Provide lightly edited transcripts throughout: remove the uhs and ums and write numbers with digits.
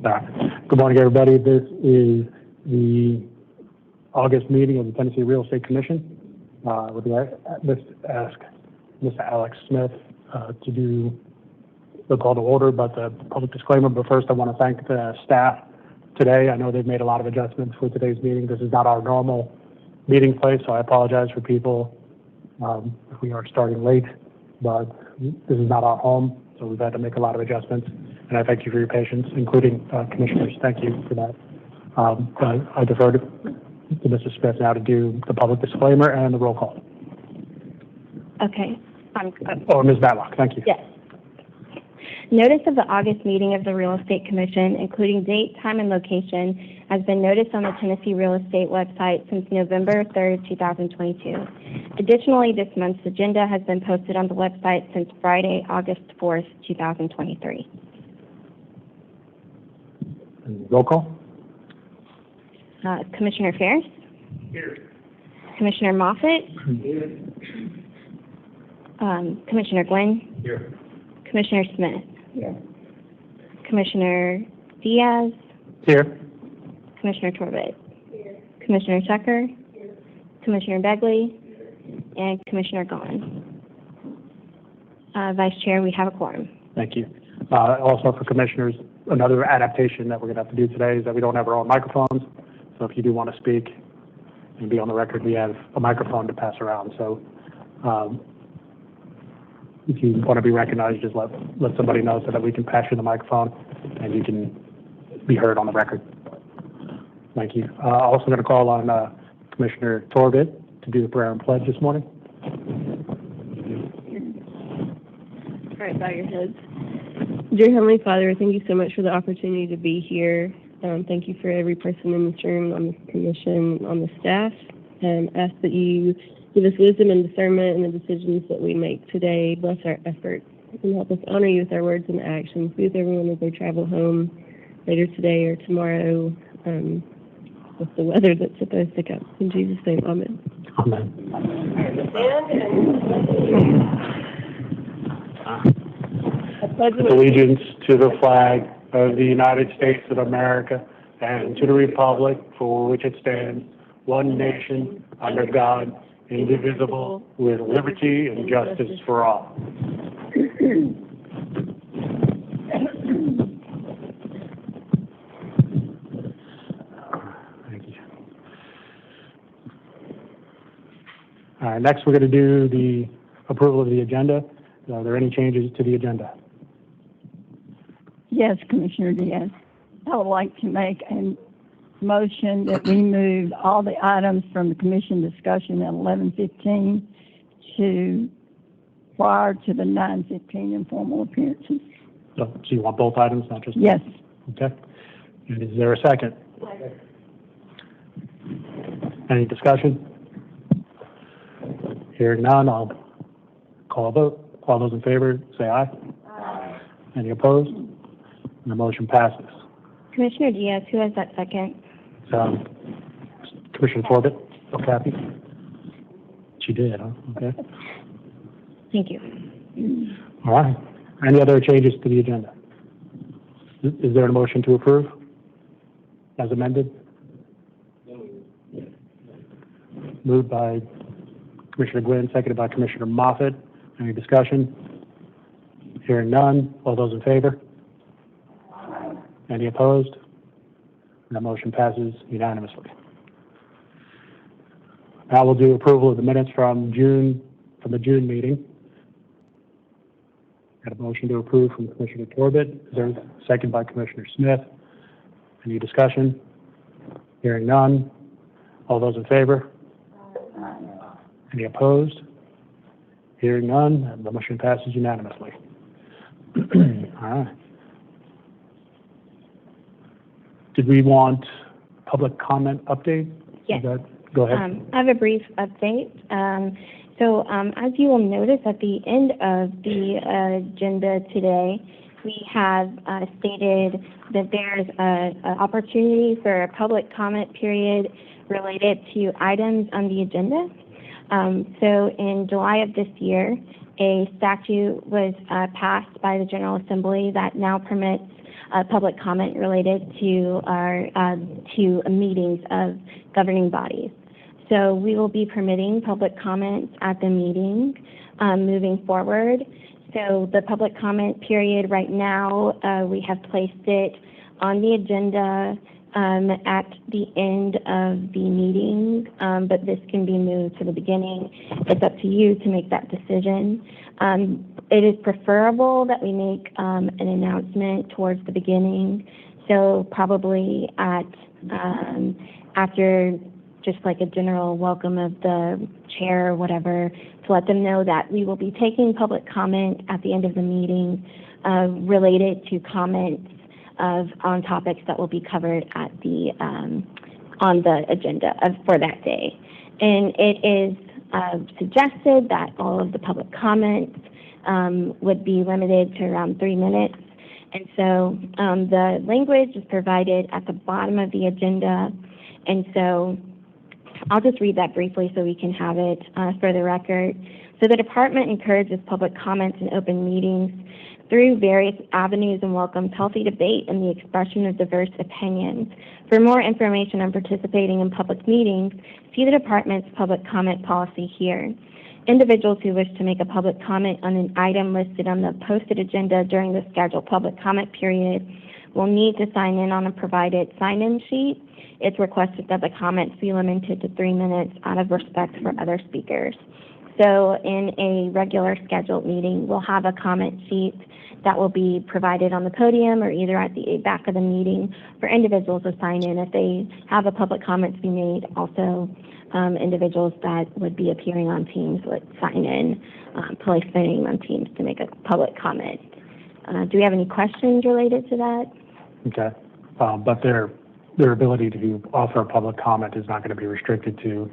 Good morning, everybody. This is the August meeting of the Tennessee Real Estate Commission. Would like ask Mr. Alex Smith to do the call to order, but the public disclaimer. But first, I want to thank the staff today. I know they've made a lot of adjustments for today's meeting. This is not our normal meeting place, so I apologize for people if we are starting late, but this is not our home, so we've had to make a lot of adjustments. And I thank you for your patience, including commissioners. Thank you for that. I defer to Mr. Smith now to do the public disclaimer and the roll call. Okay. Or Ms. Matlock, thank you. Yes. Notice of the August meeting of the Real Estate Commission, including date, time, and location, has been noticed on the Tennessee Real Estate website since November 3rd, 2022. Additionally, this month's agenda has been posted on the website since Friday, August 4th, 2023. Roll call. Commissioner Ferris? Here. Commissioner Moffitt? Here. Commissioner Gwynn? Here. Commissioner Smith? Here. Commissioner Diaz? Here. Commissioner Torbett? Here. Commissioner Tucker? Here. Commissioner Begley? Here. And Commissioner Gahn. Vice Chair, we have a quorum. Thank you. Also for commissioners, another adaptation that we're going to have to do today is that we don't have our own microphones. So if you do want to speak and be on the record, we have a microphone to pass around. So if you want to be recognized, just let somebody know so that we can pass you the microphone and you can be heard on the record. Thank you. Also going to call on Commissioner Torbett to do the prayer and pledge this morning. All right, bow your heads. Dear Heavenly Father, thank you so much for the opportunity to be here. Thank you for every person in this room, on this commission, on the staff. Ask that you give us wisdom and discernment in the decisions that we make today. Bless our efforts and help us honor you with our words and actions. Be with everyone as they travel home later today or tomorrow with the weather that's supposed to come. In Jesus' name, amen. Amen. Allegiance to the flag of the United States of America and to the republic for which it stands, one nation, under God, indivisible, with liberty and justice for all. Thank you. All right, next we're going to do the approval of the agenda. Are there any changes to the agenda? Yes, Commissioner Diaz. I would like to make a motion that we move all the items from the commission discussion at 11:15 to prior to the 9:15 informal appearances. So you want both items, not just one? Yes. Okay. And is there a second? Any discussion? Hearing none, I'll call a vote. All those in favor, say aye. Aye. Any opposed? And the motion passes. Commissioner Diaz, who has that second? Commissioner Torbett. Oh, Kathy? She did, huh? Okay. Thank you. All right. Any other changes to the agenda? Is there a motion to approve as amended? Moved by Commissioner Gwynn, seconded by Commissioner Moffitt. Any discussion? Hearing none. All those in favor? Any opposed? And that motion passes unanimously. Now we'll do approval of the minutes from the June meeting. Got a motion to approve from Commissioner Torbett. Is there a second by Commissioner Smith? Any discussion? Hearing none. All those in favor? Any opposed? Hearing none. And the motion passes unanimously. All right. Did we want public comment update? Yes. Go ahead. I have a brief update. As you will notice at the end of the agenda today, we have stated that there's an opportunity for a public comment period related to items on the agenda. So in July of this year, a statute was passed by the General Assembly that now permits public comment related to our to meetings of governing bodies. So we will be permitting public comments at the meeting moving forward. So the public comment period right now, we have placed it on the agenda at the end of the meeting, but this can be moved to the beginning. It's up to you to make that decision. It is preferable that we make an announcement towards the beginning, so probably at after just like a general welcome of the chair or whatever, to let them know that we will be taking public comment at the end of the meeting related to comments on topics that will be covered at the on the agenda for that day. And it is suggested that all of the public comments would be limited to around 3 minutes. And so the language is provided at the bottom of the agenda. And so I'll just read that briefly so we can have it for the record. So the department encourages public comments in open meetings through various avenues and welcomes healthy debate and the expression of diverse opinions. For more information on participating in public meetings, see the department's public comment policy here. Individuals who wish to make a public comment on an item listed on the posted agenda during the scheduled public comment period will need to sign in on a provided sign-in sheet. It's requested that the comments be limited to 3 minutes out of respect for other speakers. So in a regular scheduled meeting, we'll have a comment sheet that will be provided on the podium or either at the back of the meeting for individuals to sign in if they have a public comment to be made. Also, individuals that would be appearing on Teams would sign in, place their name on Teams to make a public comment. Do we have any questions related to that? Okay, but their ability to offer a public comment is not going to be restricted to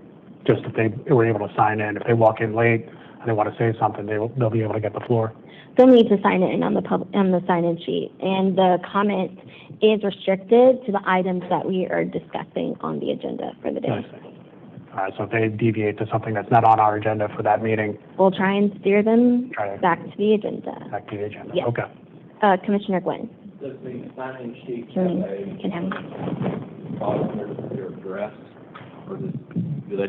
just if they were able to sign in. If they walk in late and they want to say something, they'll be able to get the floor. They'll need to sign in on the sign-in sheet, and the comment is restricted to the items that we are discussing on the agenda for the day. All right, so if they deviate to something that's not on our agenda for that meeting, we'll try and steer them back to the agenda. Back to the agenda. Yes. Okay. Commissioner Gwynn. Does the sign-in sheet Can have have a bottom of their address, or do they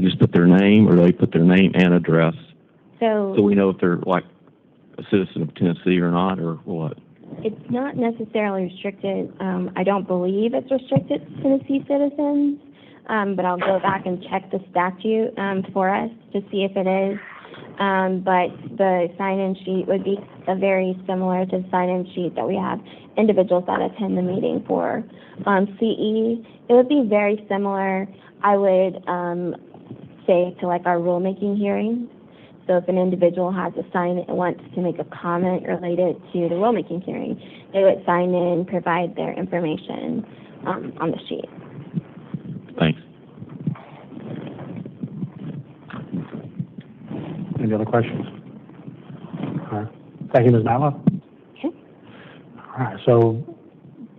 just put their name, or do they put their name and address? So we know if they're like a citizen of Tennessee or not, or what? It's not necessarily restricted. I don't believe it's restricted to Tennessee citizens, but I'll go back and check the statute for us to see if it is. But the sign-in sheet would be very similar to the sign-in sheet that we have individuals that attend the meeting for. CE, it would be very similar, I would say, to like our rulemaking hearings. So if an individual has a sign and wants to make a comment related to the rulemaking hearing, they would sign in, provide their information on the sheet. Thanks. Any other questions? All right. Thank you, Ms. Matlow. Okay. All right, so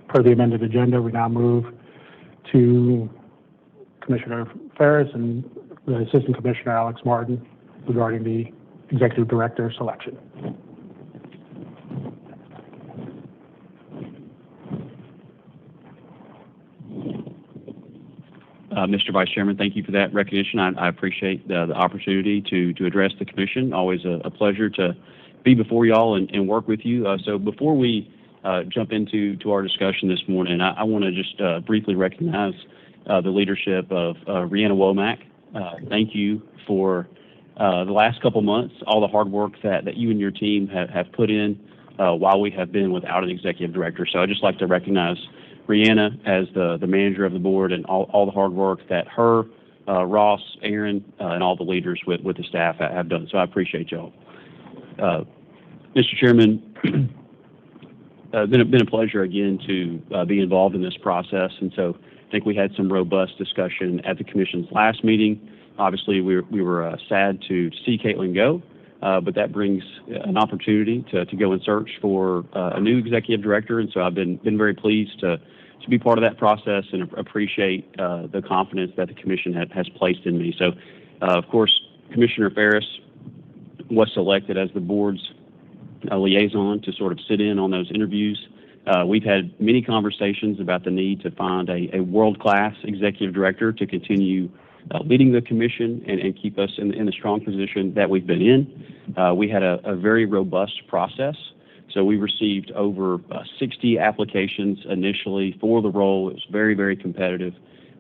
per the amended agenda, we now move to Commissioner Ferris and the Assistant Commissioner Alex Martin regarding the Executive Director selection. Mr. Vice Chairman, thank you for that recognition. I appreciate the opportunity to address the Commission. Always a pleasure to be before y'all and work with you. So before we jump into our discussion this morning, I want to just briefly recognize the leadership of Rhianna Womack. Thank you for the last couple months, all the hard work that you and your team have put in while we have been without an Executive Director. So I'd just like to recognize Rhianna as the manager of the board and all the hard work that her, Ross, Aaron, and all the leaders with the staff have done. So I appreciate y'all. Mr. Chairman, been a pleasure again to be involved in this process, and so I think we had some robust discussion at the Commission's last meeting. Obviously, we were sad to see Caitlin go, but that brings an opportunity to go and search for a new Executive Director, and so I've been very pleased to be part of that process and appreciate the confidence that the Commission has placed in me. So, of course, Commissioner Ferris was selected as the board's liaison to sort of sit in on those interviews. We've had many conversations about the need to find a world-class executive director to continue leading the commission and keep us in the strong position that we've been in. We had a very robust process. So we received over 60 applications initially for the role. It was very, very competitive.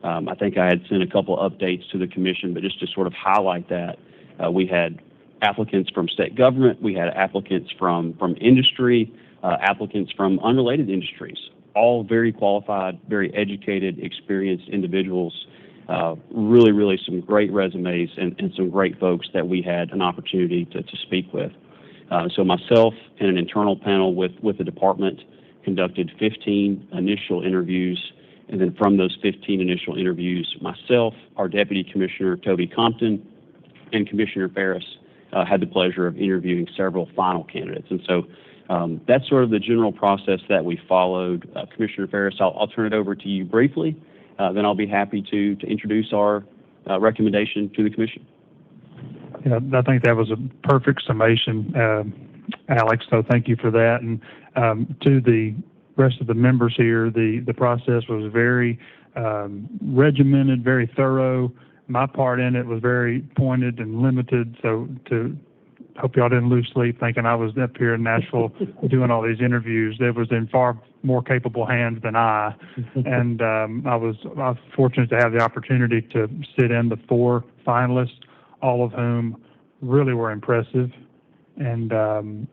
I think I had sent a couple updates to the commission, but just to sort of highlight that, we had applicants from state government, we had applicants from industry, applicants from unrelated industries, all very qualified, very educated, experienced individuals. Really, really some great resumes and some great folks that we had an opportunity to speak with. So myself and an internal panel with the department conducted 15 initial interviews, and then from those 15 initial interviews, myself, our Deputy Commissioner Toby Compton, and Commissioner Ferris had the pleasure of interviewing several final candidates. And so that's sort of the general process that we followed. Commissioner Ferris, I'll turn it over to you briefly, then I'll be happy to introduce our recommendation to the Commission. Yeah, I think that was a perfect summation, Alex, so thank you for that. And to the rest of the members here, the process was very regimented, very thorough. My part in it was very pointed and limited, so to hope y'all didn't lose sleep thinking I was up here in Nashville doing all these interviews. It was in far more capable hands than I, and I was fortunate to have the opportunity to sit in the 4 finalists, all of whom really were impressive. And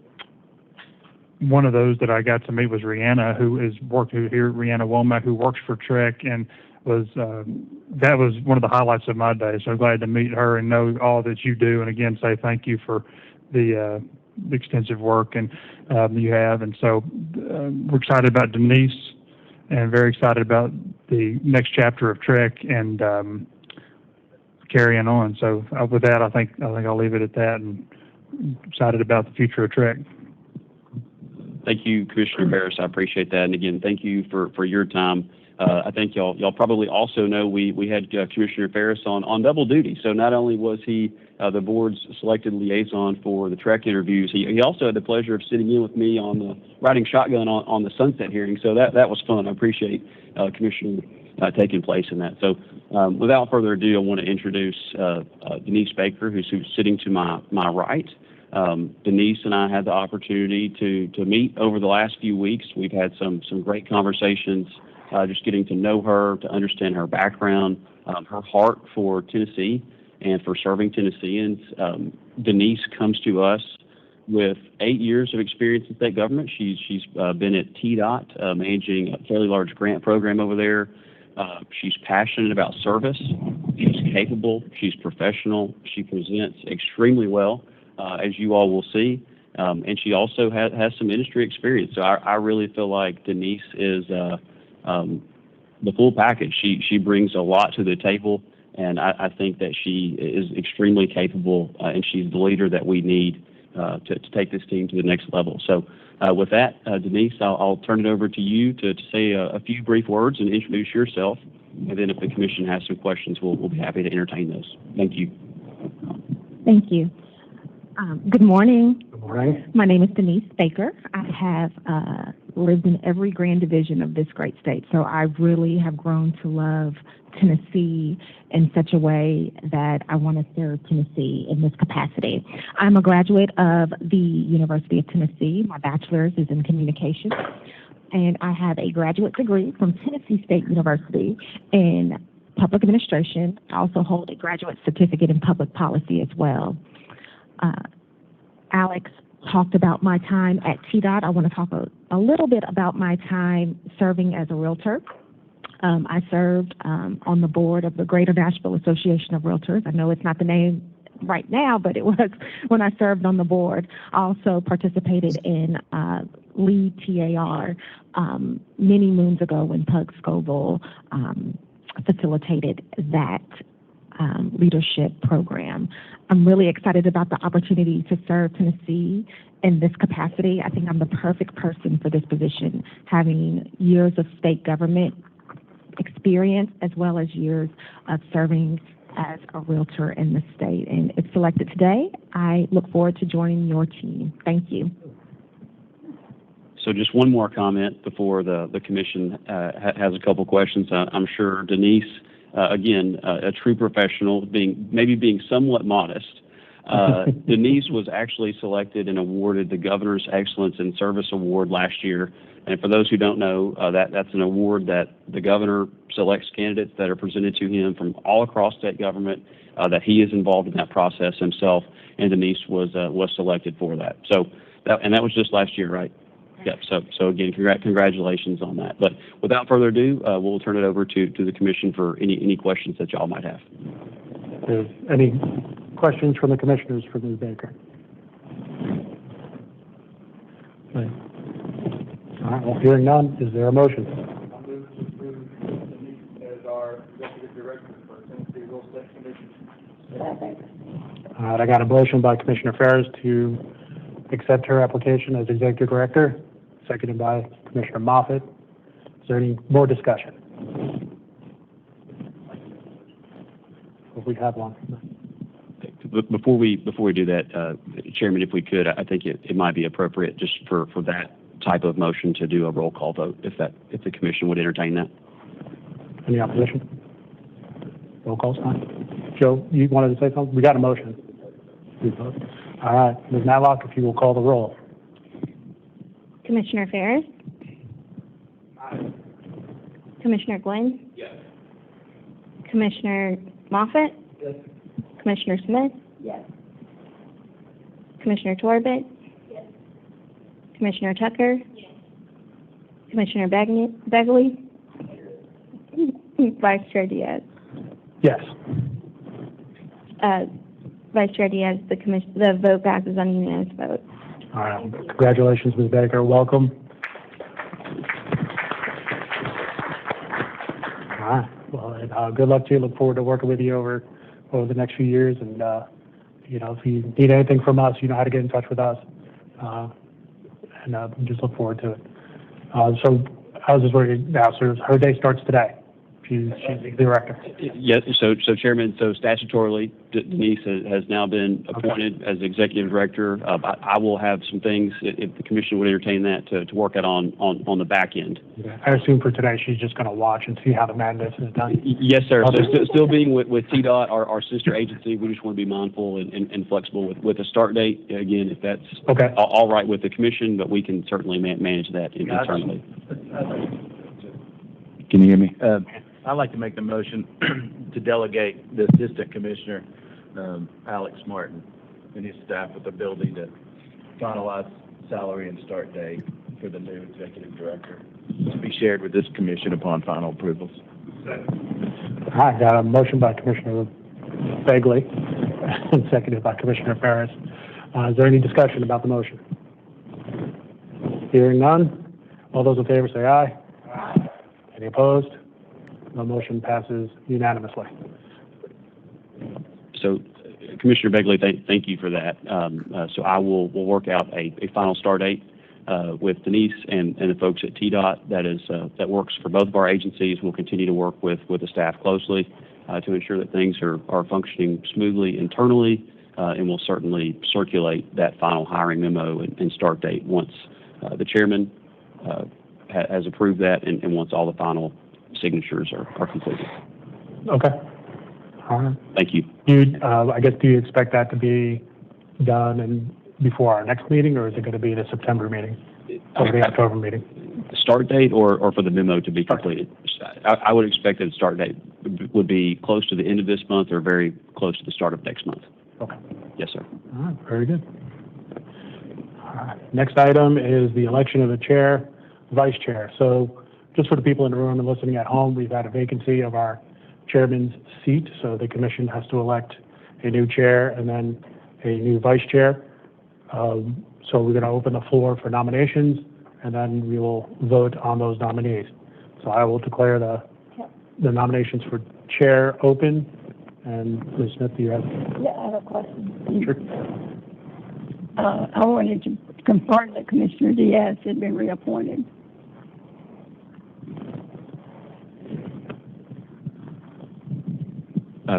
one of those that I got to meet was Rihanna, Rihanna Womack, who works for TREC, and that was one of the highlights of my day. So glad to meet her and know all that you do, and again say thank you for the extensive work and you have. And so we're excited about Denise, and very excited about the next chapter of TREC and carrying on. So with that, I think I'll leave it at that, and excited about the future of TREC. Thank you, Commissioner Ferris. I appreciate that. And again, thank you for your time. I think y'all probably also know we had Commissioner Ferris on double duty. So not only was he the board's selected liaison for the TREC interviews, he also had the pleasure of sitting in with me on the riding shotgun on the sunset hearing. So that was fun. I appreciate Commissioner taking place in that. So without further ado, I want to introduce Denise Baker, who's sitting to my right. Denise and I had the opportunity to meet over the last few weeks. We've had some great conversations, just getting to know her, to understand her background, her heart for Tennessee and for serving Tennesseans. Denise comes to us with 8 years of experience in state government. She's been at TDOT, managing a fairly large grant program over there. She's passionate about service. She's capable. She's professional. She presents extremely well, as you all will see. And she also has some industry experience. So I really feel like Denise is the full package. She brings a lot to the table, and I think that she is extremely capable, and she's the leader that we need to take this team to the next level. So with that, Denise, I'll turn it over to you to say a few brief words and introduce yourself. And then if the commission has some questions, we'll be happy to entertain those. Thank you. Thank you. Good morning. Good morning. My name is Denise Baker. I have lived in every grand division of this great state, so I really have grown to love Tennessee in such a way that I want to serve Tennessee in this capacity. I'm a graduate of the University of Tennessee. My bachelor's is in communications, and I have a graduate degree from Tennessee State University in public administration. I also hold a graduate certificate in public policy as well. Alex talked about my time at TDOT. I want to talk a little bit about my time serving as a realtor. I served on the board of the Greater Nashville Association of Realtors. I know it's not the name right now, but it was when I served on the board. I also participated in LEAD TAR many moons ago when Pug Scoville facilitated that leadership program. I'm really excited about the opportunity to serve Tennessee in this capacity. I think I'm the perfect person for this position, having years of state government experience as well as years of serving as a realtor in the state. And if selected today, I look forward to joining your team. Thank you. So just one more comment before the commission has a couple questions. I'm sure Denise, again, a true professional, being somewhat modest. Denise was actually selected and awarded the Governor's Excellence in Service Award last year. And for those who don't know, that's an award that the governor selects candidates that are presented to him from all across state government, that he is involved in that process himself, and Denise was selected for that. So that was just last year, right? Yep. So again, congratulations on that. But without further ado, we'll turn it over to the commission for any questions that y'all might have. Any questions from the commissioners for Ms. Baker? Right. All right, well, hearing none, is there a motion? I move to approve Denise as our executive director for Tennessee Real Estate Commission. All right, I got a motion by Commissioner Ferris to accept her application as executive director, seconded by Commissioner Moffitt. Is there any more discussion? If we have one. Before we do that, Chairman, if we could, I think it might be appropriate just for that type of motion to do a roll call vote, if the commission would entertain that. Any opposition? Roll call's fine. Joe, you wanted to say something? We got a motion. All right, Ms. Matlock, if you will call the roll. Commissioner Ferris? Aye. Commissioner Glenn? Yes. Commissioner Moffitt? Yes. Commissioner Smith? Yes. Commissioner Torbett? Yes. Commissioner Tucker? Yes. Commissioner Begley? Vice Chair Diaz? Yes. Vice Chair Diaz, the vote passes on unanimous vote. All right, congratulations, Ms. Baker. Welcome. All right, well, good luck to you. Look forward to working with you over the next few years. And, if you need anything from us, you know how to get in touch with us. And just look forward to it. So how's this working now? So her day starts today. She's the director. Yes. So Chairman, statutorily, Denise has now been appointed as executive director. I will have some things, if the commission would entertain that, to work out on the back end. Okay. I assume for today she's just going to watch and see how the madness is done. Yes, sir. So still being with TDOT, our sister agency, we just want to be mindful and flexible with a start date. Again, if that's all right with the commission, but we can certainly manage that internally. Can you hear me? I'd like to make the motion to delegate the Assistant Commissioner, Alex Martin, and his staff with the ability to finalize salary and start date for the new Executive Director to be shared with this Commission upon final approvals. All right, got a motion by Commissioner Begley and seconded by Commissioner Ferris. Is there any discussion about the motion? Hearing none, all those in favor say aye. Aye. Any opposed? The motion passes unanimously. So, Commissioner Begley, thank you for that. So I will work out a final start date with Denise and the folks at TDOT that works for both of our agencies. We'll continue to work with the staff closely to ensure that things are functioning smoothly internally, and we'll certainly circulate that final hiring memo and start date once the chairman has approved that and once all the final signatures are completed. Okay. All right. Thank you. I guess, do you expect that to be done before our next meeting, or is it going to be the September meeting or the October meeting? Start date or for the memo to be completed? I would expect that the start date would be close to the end of this month or very close to the start of next month. Okay. Yes, sir. All right. Very good. All right. Next item is the election of the chair, vice chair. So just for the people in the room and listening at home, we've had a vacancy of our chairman's seat, so the commission has to elect a new chair and then a new vice chair. So we're going to open the floor for nominations, and then we will vote on those nominees. So I will declare the nominations for chair open. And Ms. Smith, do you have? Yeah, I have a question. Sure. I wanted to confirm that Commissioner Diaz had been reappointed.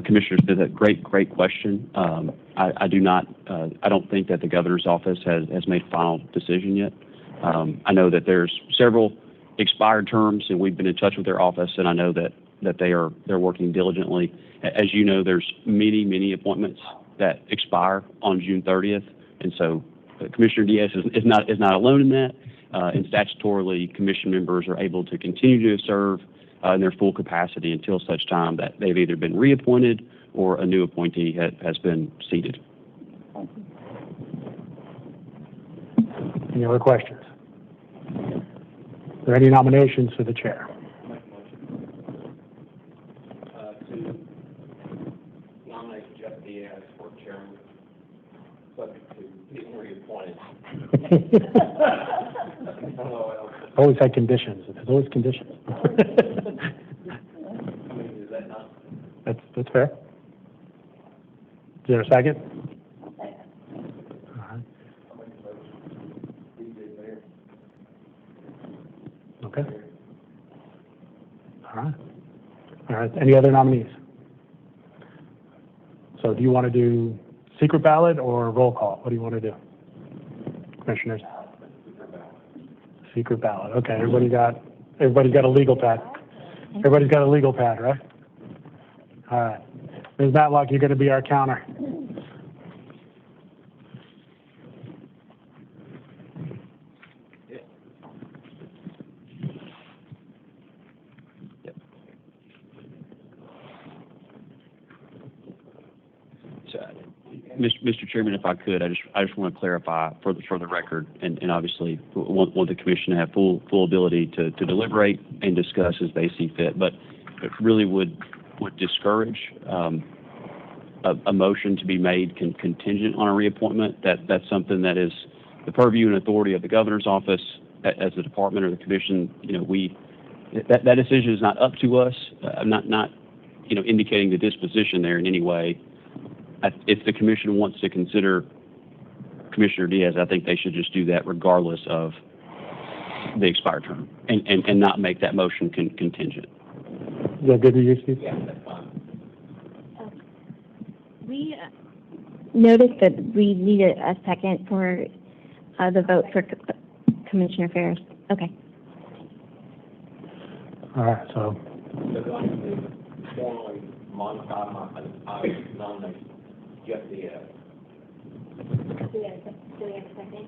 Commissioner Smith, a great question. I don't think that the governor's office has made a final decision yet. I know that there's several expired terms, and we've been in touch with their office, and I know that they're working diligently. As you know, there's many appointments that expire on June 30th, and so Commissioner Diaz is not alone in that. And statutorily, commission members are able to continue to serve in their full capacity until such time that they've either been reappointed or a new appointee has been seated. Any other questions? Are there any nominations for the chair? To nominate Jeff Diaz for chairman, subject to being reappointed. Always had conditions. There's always conditions. Is that not? That's fair. Is there a second? All right. Okay. All right. All right. Any other nominees? So do you want to do secret ballot or roll call? What do you want to do? Commissioners? Secret ballot. Okay, everybody's got a legal pad. Everybody's got a legal pad, right? All right. Ms. Matlock, you're going to be our counter. Mr. Chairman, if I could, I just want to clarify for the record, and obviously want the commission to have full ability to deliberate and discuss as they see fit, but it really would discourage a motion to be made contingent on a reappointment. That's something that is the purview and authority of the governor's office as the department or the commission. That decision is not up to us. I'm not indicating the disposition there in any way. If the commission wants to consider Commissioner Diaz, I think they should just do that regardless of the expired term and not make that motion contingent. Is that good to you, Steve? Yeah, that's fine. We noticed that we needed a second for the vote for Commissioner Ferris. Okay. All right, so. They're going to formally modify my nomination. Jeff Diaz. Do we have a second?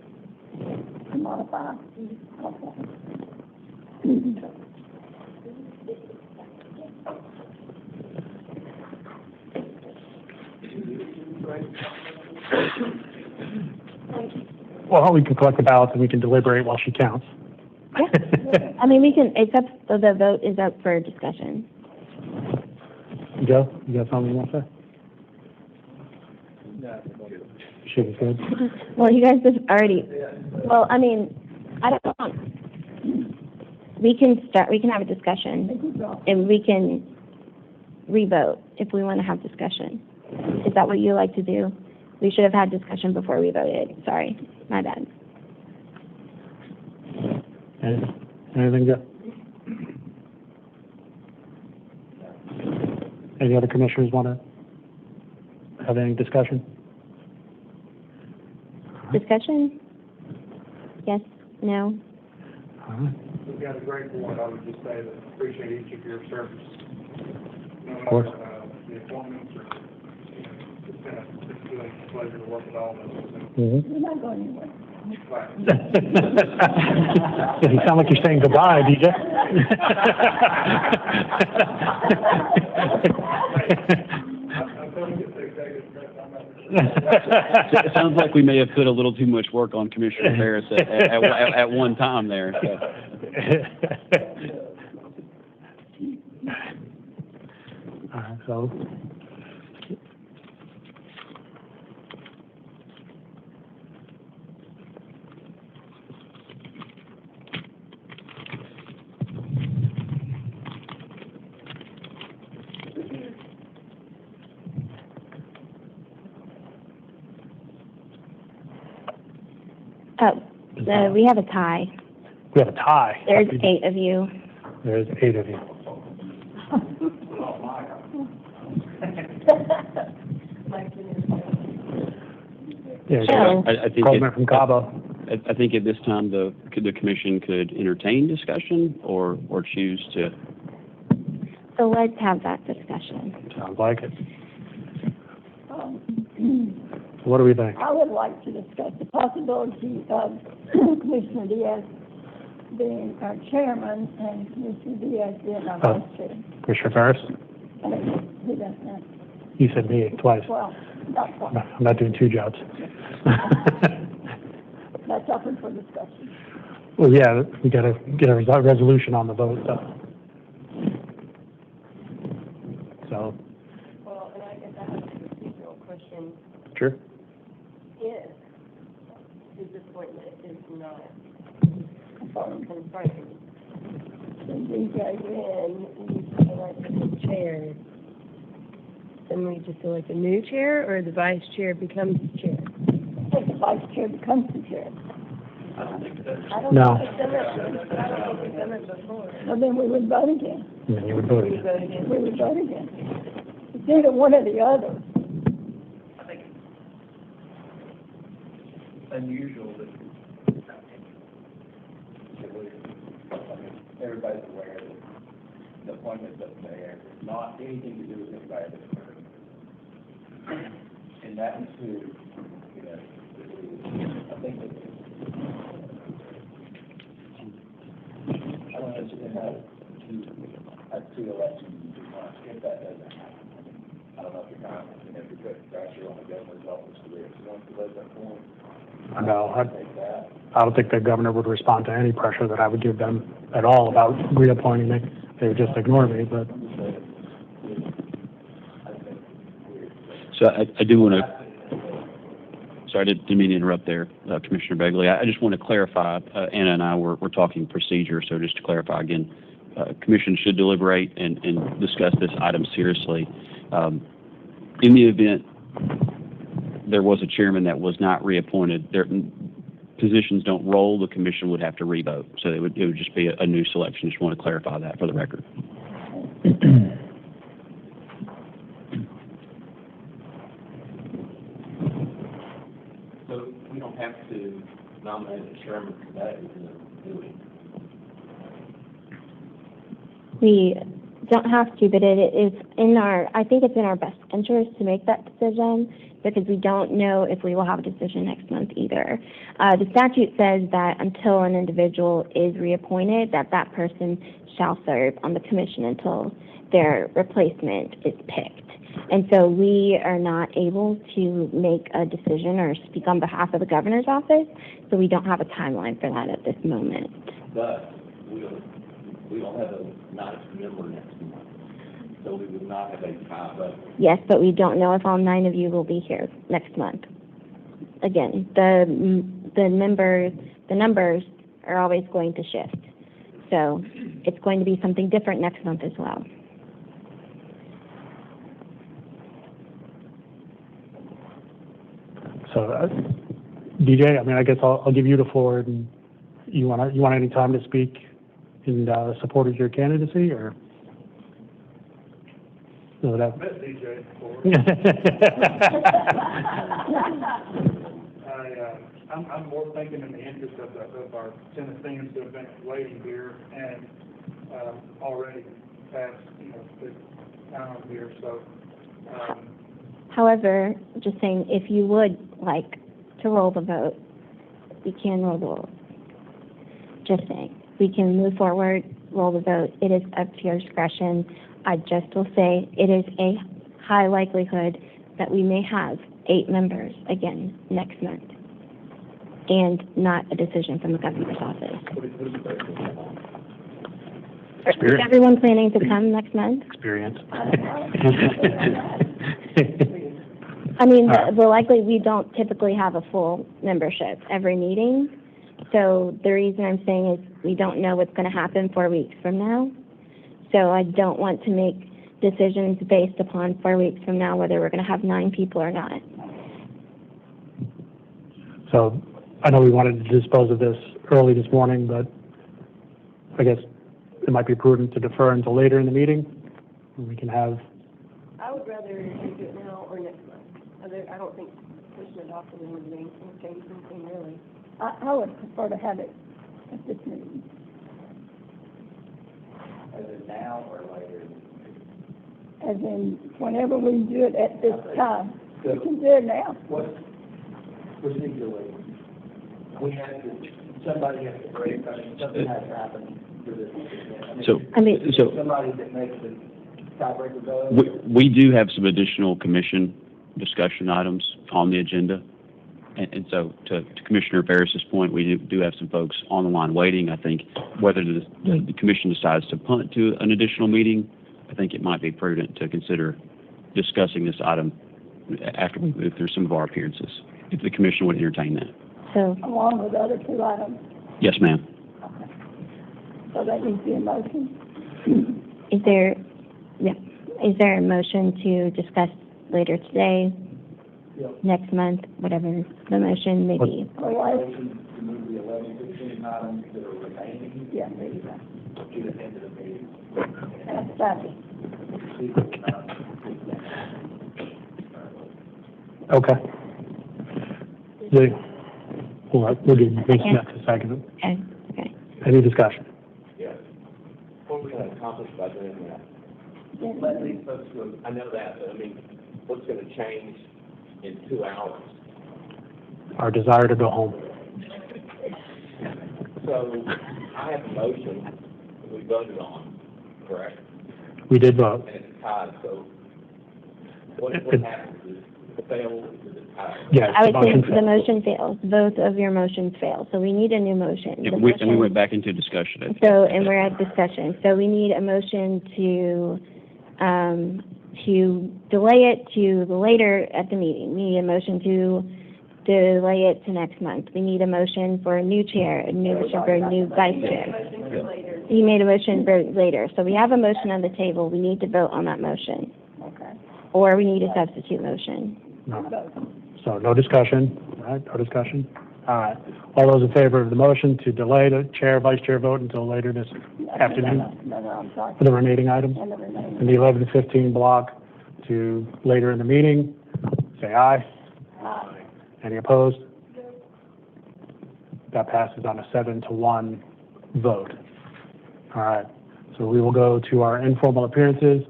Modify. Well, we can collect the ballots and we can deliberate while she counts. Yeah. I mean, we can, except the vote is up for discussion. Joe, you got something you want to say? Should be good. Well, you guys have already, well, I mean, I don't know. We can have a discussion and we can re-vote if we want to have discussion. Is that what you like to do? We should have had discussion before we voted. Sorry, my bad. Anything, Joe? Any other commissioners want to have any discussion? Discussion? Yes? No? All right. We've got a great board. I would just say that appreciate each of your service. Of course. The appointments are, it's been a pleasure to work with all of us. Mm-hmm. We're not going anywhere. You sound like you're saying goodbye, DJ. It sounds like we may have put a little too much work on Commissioner Ferris at one time there. So. All right, so. We have a tie. We have a tie. There's 8 of you. There's 8 of you. Yeah, So, I think Coleman from Cabo. I think at this time, the commission could entertain discussion or choose to. So let's have that discussion. Sounds like it. Um, What do we think? I would like to discuss the possibility of Commissioner Diaz being our chairman and Commissioner Diaz being our vice chair. Commissioner Ferris? I mean, who does that? You said me twice. Well, not one. I'm not doing two jobs. That's open for discussion. Well, yeah, we gotta get a resolution on the vote, though. So, Well, and I guess I have a procedural question. sure. If his appointment is not confirmed, then DJ Wynn, we select the chair, then we just select a new chair, or the vice chair becomes the chair? I think the vice chair becomes the chair. I don't No. think we've done it before. Well, then we would vote again. And then you would vote again. We would vote again. It's either one or the other. I think it's unusual that, everybody's aware that the appointment of the mayor is not anything to do with anybody that's heard. And that includes, I think that I don't understand how have two elections in 2 months, if that doesn't happen. I don't know if you're confident, if you put pressure on the governor's office to live, once the vote that point. No, I don't think the governor would respond to any pressure that I would give them at all about reappointing me. They would just ignore me, but. So I do want to. Sorry, I didn't mean to interrupt there, Commissioner Begley. I just want to clarify. Anna and I were talking procedure, so just to clarify again, Commission should deliberate and discuss this item seriously. In the event there was a chairman that was not reappointed, their positions don't roll. The Commission would have to revote, so it would just be a new selection. Just want to clarify that for the record. So we don't have to nominate a chairman today, do we? We don't have to, but it is I think it's in our best interest to make that decision because we don't know if we will have a decision next month either. The statute says that until an individual is reappointed, that person shall serve on the commission until their replacement is picked. And so we are not able to make a decision or speak on behalf of the governor's office, so we don't have a timeline for that at this moment. But we don't have a ninth member next month, so we would not have a tie vote. Yes, but we don't know if all 9 of you will be here next month. Again, the numbers are always going to shift. So it's going to be something different next month as well. So, DJ, I mean, I guess I'll give you the floor. And you want any time to speak in support of your candidacy, or? No, that. Met DJ before. I'm more thinking in the interest of our Tennesseans who have been waiting here and already passed, the time here. So. However, just saying, if you would like to roll the vote, we can roll the vote. Just saying, we can move forward, roll the vote. It is up to your discretion. I just will say it is a high likelihood that we may have 8 members again next month, and not a decision from the governor's office. Is everyone planning to come next month? Experience. I mean, we don't typically have a full membership every meeting. So the reason I'm saying is we don't know what's going to happen 4 weeks from now. So I don't want to make decisions based upon 4 weeks from now whether we're going to have 9 people or not. So I know we wanted to dispose of this early this morning, but I guess it might be prudent to defer until later in the meeting. We can have. I would rather do it now or next month. I don't think pushing it off and then change anything really. I would prefer to have it at this meeting. Is it now or later? As in, whenever we do it at this time. We can do it now. What procedurally? We have to, somebody has to break, I mean, something has to happen for this. So Somebody that makes the tiebreaker vote. we do have some additional commission discussion items on the agenda. And so to Commissioner Ferris's point, we do have some folks on the line waiting. I think whether the commission decides to punt to an additional meeting, I think it might be prudent to consider discussing this item after we move through some of our appearances, if the commission would entertain that. So, along with the other two items. Yes, ma'am. Okay. So that needs to be a motion. Is there a motion to discuss later today, next month, whatever the motion may be? Motion to move the 11-15 items that are remaining. Yeah, there you go. To the end of the meeting. That's fabulous. Okay. We'll give Ms. Smith a second. Okay. Any discussion? Yes. What are we going to accomplish by doing that? Let these folks go. I know that, but I mean, what's going to change in 2 hours? Our desire to go home. So I have a motion that we voted on, correct? We did vote. And it's tied, so what happens? Is it fails? Is it tied? Yes, I the would say motion the failed. motion fails. Both of your motions fail. So we need a new motion. And The we motion- went back into discussion. and we're at discussion. So we need a motion to delay it to later at the meeting. We need a motion to delay it to next month. We need a motion for a new chair, a new motion for a new vice chair. You made a motion for later. So we have a motion on the table. We need to vote on that motion. Okay. Or we need a substitute motion. No. So no discussion, all right, no discussion. All right. All those in favor of the motion to delay the chair, vice chair vote until later this afternoon No, I'm sorry. for the remaining items? And the remaining. In the 11 to 15 block to later in the meeting, say aye. Aye. Any opposed? That passes on a 7-1 vote. All right, so we will go to our informal appearances.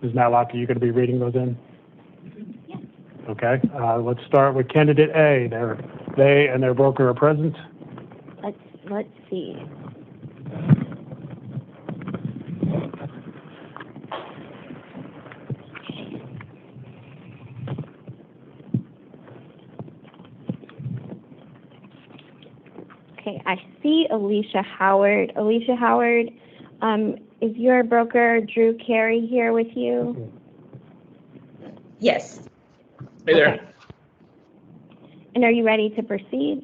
Ms. Matlock, are you going to be reading those in? Yes. Okay, let's start with candidate A. They and their broker are present. Let's see. Okay, I see Alicia Howard. Alicia Howard, is your broker Drew Carey here with you? Yes. Hey there. Okay. And are you ready to proceed?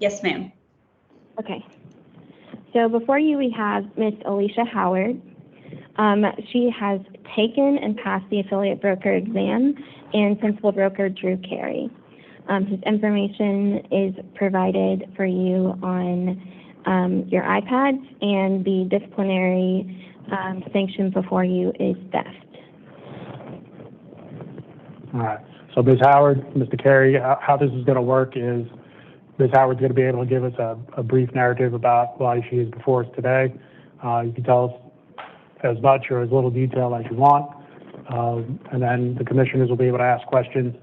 Yes, ma'am. Okay. So before you, we have Miss Alicia Howard. She has taken and passed the affiliate broker exam, and principal broker Drew Carey. His information is provided for you on your iPads, and the disciplinary sanction before you is theft. All right, so Ms. Howard, Mr. Carey, how this is going to work is Ms. Howard's going to be able to give us a brief narrative about why she is before us today. You can tell us as much or as little detail as you want, and then the commissioners will be able to ask questions.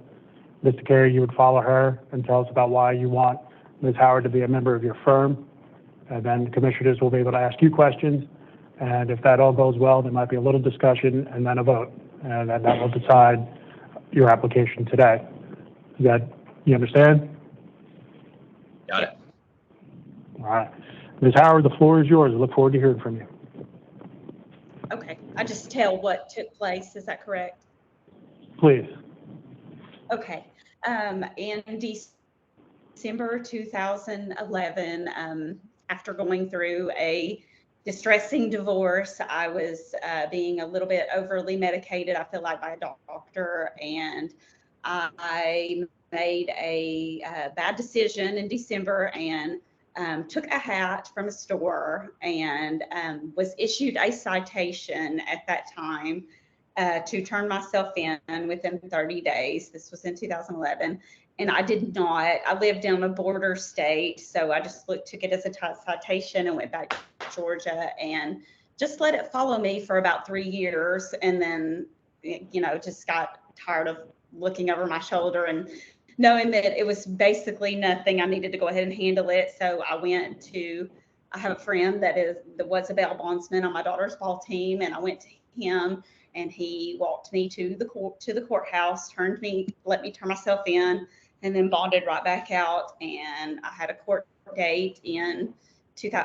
Mr. Carey, you would follow her and tell us about why you want Ms. Howard to be a member of your firm, and then the commissioners will be able to ask you questions, and if that all goes well, there might be a little discussion and then a vote, and then that will decide your application today. Is that, you understand? Got it. All right. Ms. Howard, the floor is yours. I look forward to hearing from you. Okay. I just tell what took place. Is that correct? Please. Okay. In December 2011, after going through a distressing divorce, I was being a little bit overly medicated, I feel like, by a doctor, and I made a bad decision in December and took a hat from a store and was issued a citation at that time to turn myself in within 30 days. This was in 2011. and I did not. I lived in a border state, so I just took it as a citation and went back to Georgia and just let it follow me for about 3 years, and then, you know, just got tired of looking over my shoulder and knowing that it was basically nothing. I needed to go ahead and handle it. So I have a friend that was a bail bondsman on my daughter's ball team, and I went to him, and he walked me to the courthouse, let me turn myself in, and then bonded right back out. And I had a court date in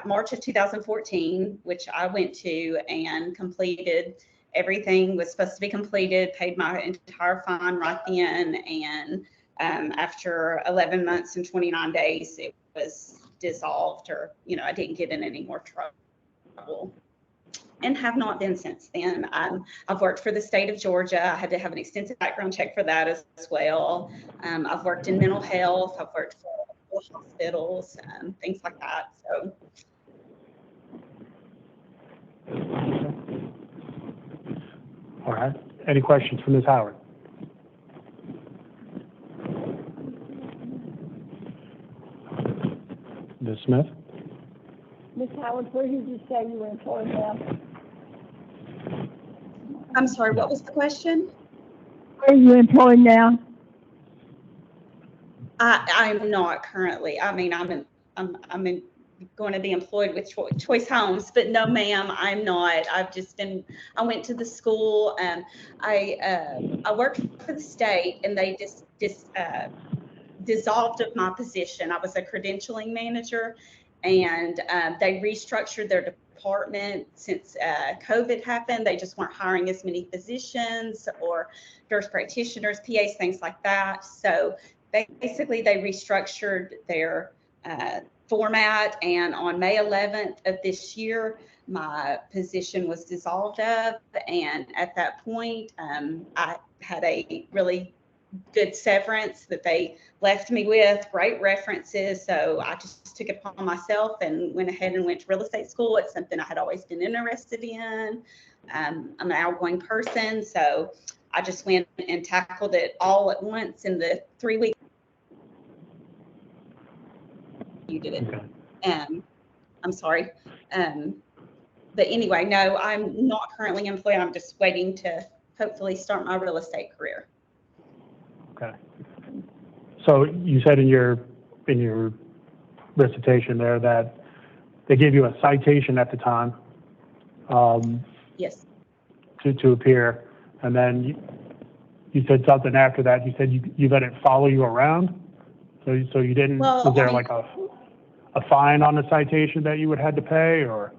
March of 2014, which I went to and completed. Everything was supposed to be completed, paid my entire fine right then, and after 11 months and 29 days, it was dissolved, or, you know, I didn't get in any more trouble, and have not been since then. I've worked for the state of Georgia. I had to have an extensive background check for that as well. I've worked in mental health. I've worked for hospitals, things like that. So. All right. Any questions for Ms. Howard? Ms. Smith? Ms. Howard, where did you say you were employed now? I'm sorry, what was the question? Where are you employed now? I'm not currently. I mean, I'm going to be employed with Choice Homes, but no, ma'am, I'm not. I went to the school, and I worked for the state, and they just dissolved of my position. I was a credentialing manager, and they restructured their department since COVID happened. They just weren't hiring as many physicians or nurse practitioners, PAs, things like that. So basically, they restructured their format, and on May 11th of this year, my position was dissolved of, and at that point, I had a really good severance that they left me with, great references. So I just took it upon myself and went ahead and went to real estate school. It's something I had always been interested in. I'm an outgoing person, so I just went and tackled it all at once in the 3 weeks. You did it. Okay. I'm sorry. But anyway, no, I'm not currently employed. I'm just waiting to hopefully start my real estate career. Okay. So you said in your recitation there that they gave you a citation at the time. Yes. To appear, and then you said something after that. You said you let it follow you around. So you didn't. Well, was there like a fine on the citation that you would have to pay, or?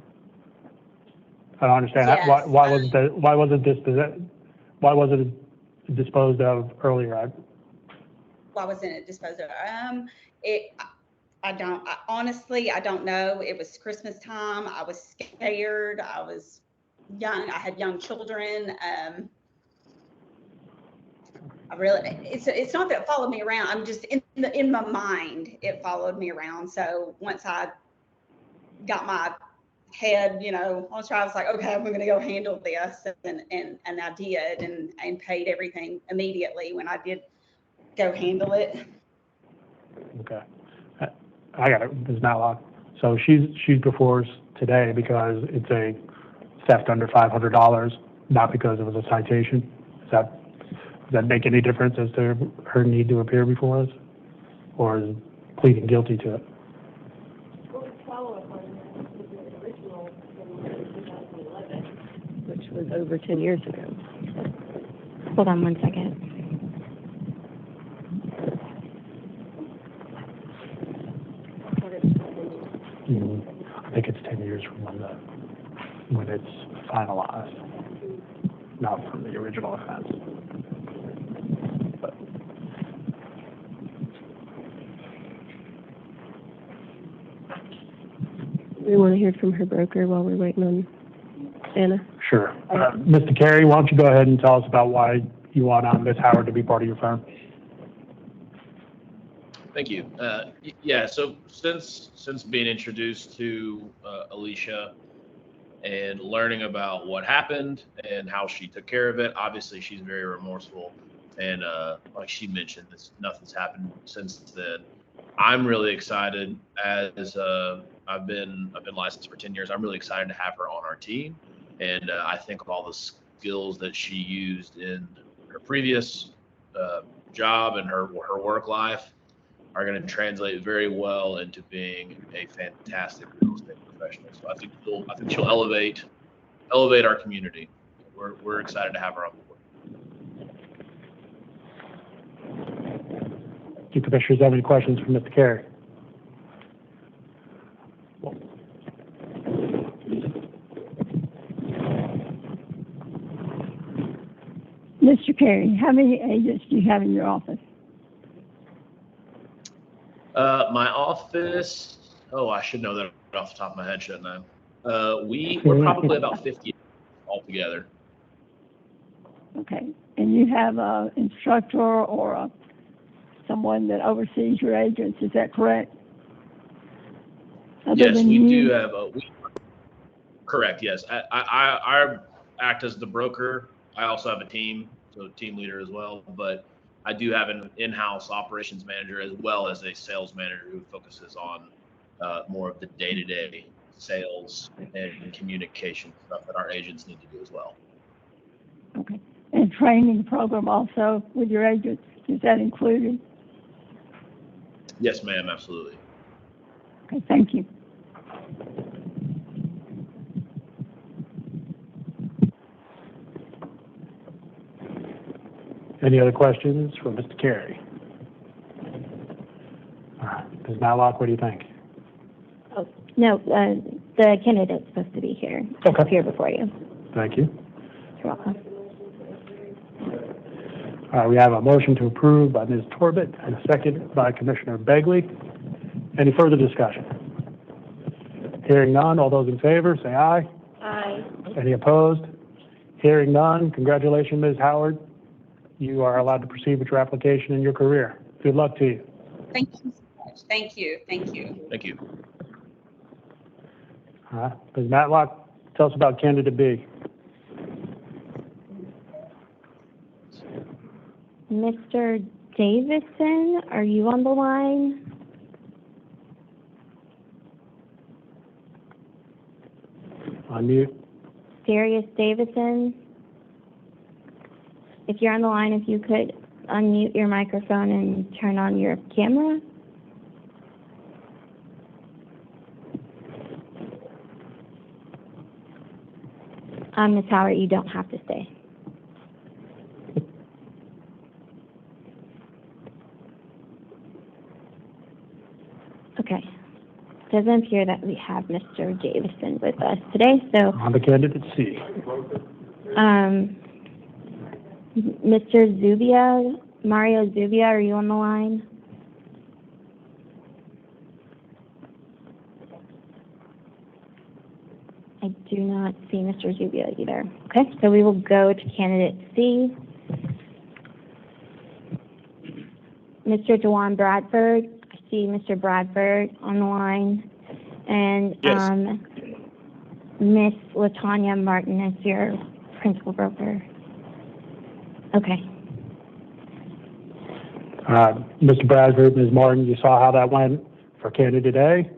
I don't understand. Yes, Why wasn't it disposed of earlier? Why wasn't it disposed of? Honestly, I don't know. It was Christmas time. I was scared. I was young. I had young children. It's not that it followed me around. I'm just in my mind, it followed me around. So once I got my head, on track, I was like, okay, I'm going to go handle this, and I did, and paid everything immediately when I did go handle it. Okay. I got it, Ms. Matlock. So she's before us today because it's a theft under $500, not because it was a citation. Does that make any difference as to her need to appear before us, or is pleading guilty to it? Well, let's follow up on the original in 2011, which was over 10 years ago. Hold on 1 second. I think it's 10 years from when it's finalized, not from the original offense. But we want to hear from her broker while we're waiting on Anna. sure. Mr. Carey, why don't you go ahead and tell us about why you want Ms. Howard to be part of your firm? Thank you. Yeah, so since being introduced to Alicia and learning about what happened and how she took care of it, obviously she's very remorseful. And like she mentioned, nothing's happened since then. I'm really excited as I've been licensed for 10 years. I'm really excited to have her on our team, and I think all the skills that she used in her previous job and her work life are going to translate very well into being a fantastic real estate professional. So I think she'll elevate our community. We're excited to have her on board. Do commissioners have any questions for Mr. Carey? Mr. Carey, how many agents do you have in your office? My office, I should know that off the top of my head, shouldn't I? We're probably about 50 altogether. Okay. And you have an instructor or someone that oversees your agents, is that correct? Yes, we do have correct, yes. I act as the broker. I also have a team, so team leader as well, but I do have an in-house operations manager as well as a sales manager who focuses on more of the day-to-day sales and communication stuff that our agents need to do as well. Okay. And training program also with your agents, is that included? Yes, ma'am, absolutely. Okay, thank you. Any other questions for Mr. Carey? All right. Ms. Matlock, what do you think? Oh, no, the candidate's supposed to be here. Okay. Here before you. Thank you. You're welcome. All right, we have a motion to approve by Ms. Torbett and a second by Commissioner Begley. Any further discussion? Hearing none, all those in favor, say aye. Aye. Any opposed? Hearing none, congratulations, Ms. Howard. You are allowed to proceed with your application and your career. Good luck to you. Thank you so much. Thank you. Thank you. Thank you. All right, Ms. Matlock, tell us about candidate B. Mr. Davison, are you on the line? Unmute. Darius Davison? If you're on the line, if you could unmute your microphone and turn on your camera. Ms. Howard, you don't have to stay. Okay. Doesn't appear that we have Mr. Davison with us today, so. On the candidate C. Mr. Zubia, Mario Zubia, are you on the line? I do not see Mr. Zubia either. Okay, so we will go to candidate C. Mr. DeJuan Bradford, I see Mr. Bradford on the line. And Yes. Miss LaTanya Martin is your principal broker. Okay. Mr. Bradford, Ms. Martin, you saw how that went for candidate A. Do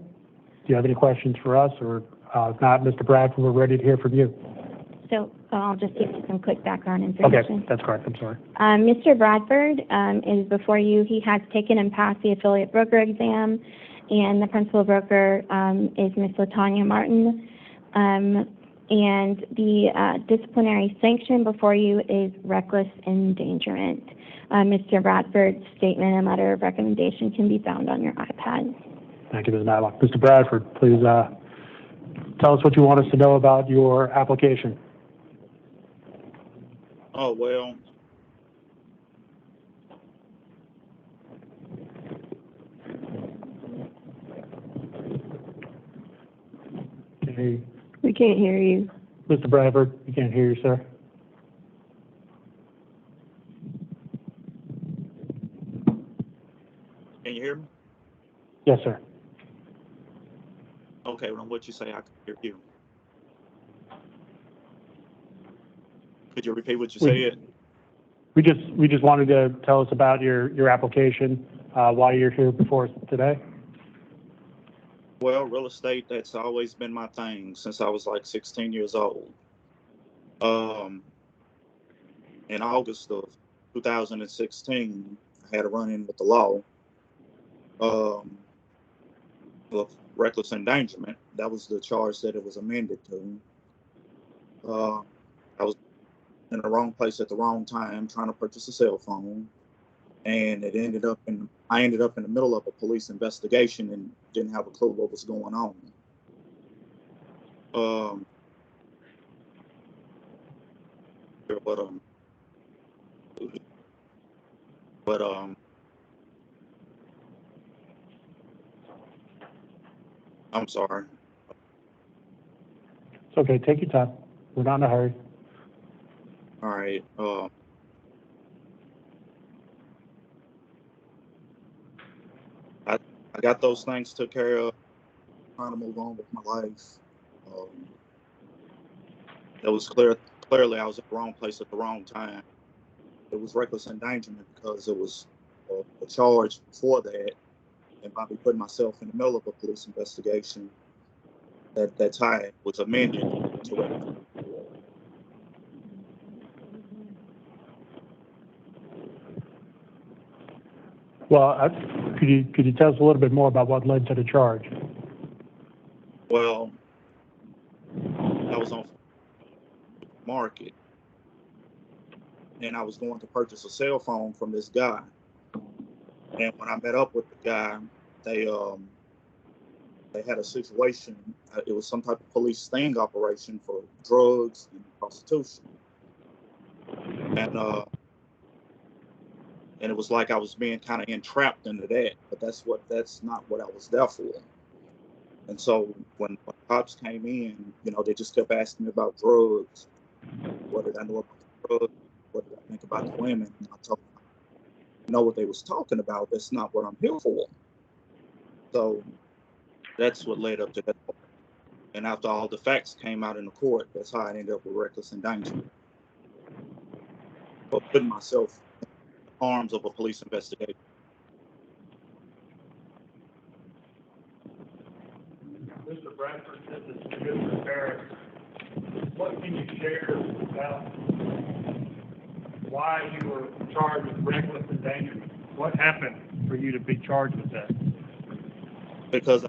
you have any questions for us? Or if not, Mr. Bradford, we're ready to hear from you. So I'll just give you some quick background information. Okay, that's correct. I'm sorry. Mr. Bradford is before you. He has taken and passed the affiliate broker exam, and the principal broker is Miss LaTanya Martin. And the disciplinary sanction before you is reckless endangerment. Mr. Bradford's statement and letter of recommendation can be found on your iPad. Thank you, Ms. Matlock. Mr. Bradford, please tell us what you want us to know about your application. Oh, well, Okay. We can't hear you. Mr. Bradford, we can't hear you, sir. can you hear me? Yes, sir. Okay, well, what you say, I can hear you. Could you repeat what you said? We just wanted to tell us about your application, why you're here before us today. Well, real estate, that's always been my thing since I was like 16 years old. In August of 2016, I had a run-in with the law of reckless endangerment. That was the charge that it was amended to. I was in the wrong place at the wrong time trying to purchase a cell phone, and I ended up in the middle of a police investigation and didn't have a clue what was going on. But I'm sorry. It's okay. Take your time. We're not in a hurry. All right. I got those things took care of. Trying to move on with my life. It was clearly I was at the wrong place at the wrong time. It was reckless endangerment because it was a charge for that, and by me putting myself in the middle of a police investigation, that time was amended to reckless. Well, could you tell us a little bit more about what led to the charge? Well, I was on market, and I was going to purchase a cell phone from this guy. And when I met up with the guy, they had a situation. It was some type of police sting operation for drugs and prostitution, and it was like I was being kind of entrapped into that. But that's not what I was there for. And so when cops came in, they just kept asking me about drugs. What did I know about the drugs? What did I think about the women? And I told them, I know what they was talking about. That's not what I'm here for. So that's what led up to that. And after all the facts came out in the court, that's how I ended up with reckless endangerment. But putting myself in the arms of a police investigation. Mr. Bradford, this is Commissioner Barrett. What can you share about why you were charged with reckless endangerment? What happened for you to be charged with that? Because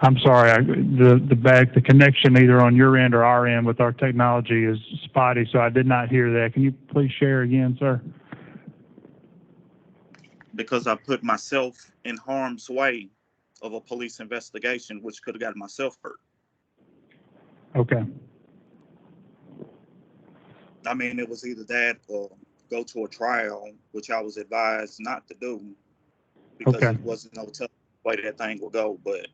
I'm sorry, the connection either on your end or our end with our technology is spotty, so I did not hear that. Can you please share again, sir? Because I put myself in harm's way of a police investigation, which could have gotten myself hurt. Okay. I mean, it was either that or go to a trial, which I was advised not to do because it wasn't no telling the way that thing will go, but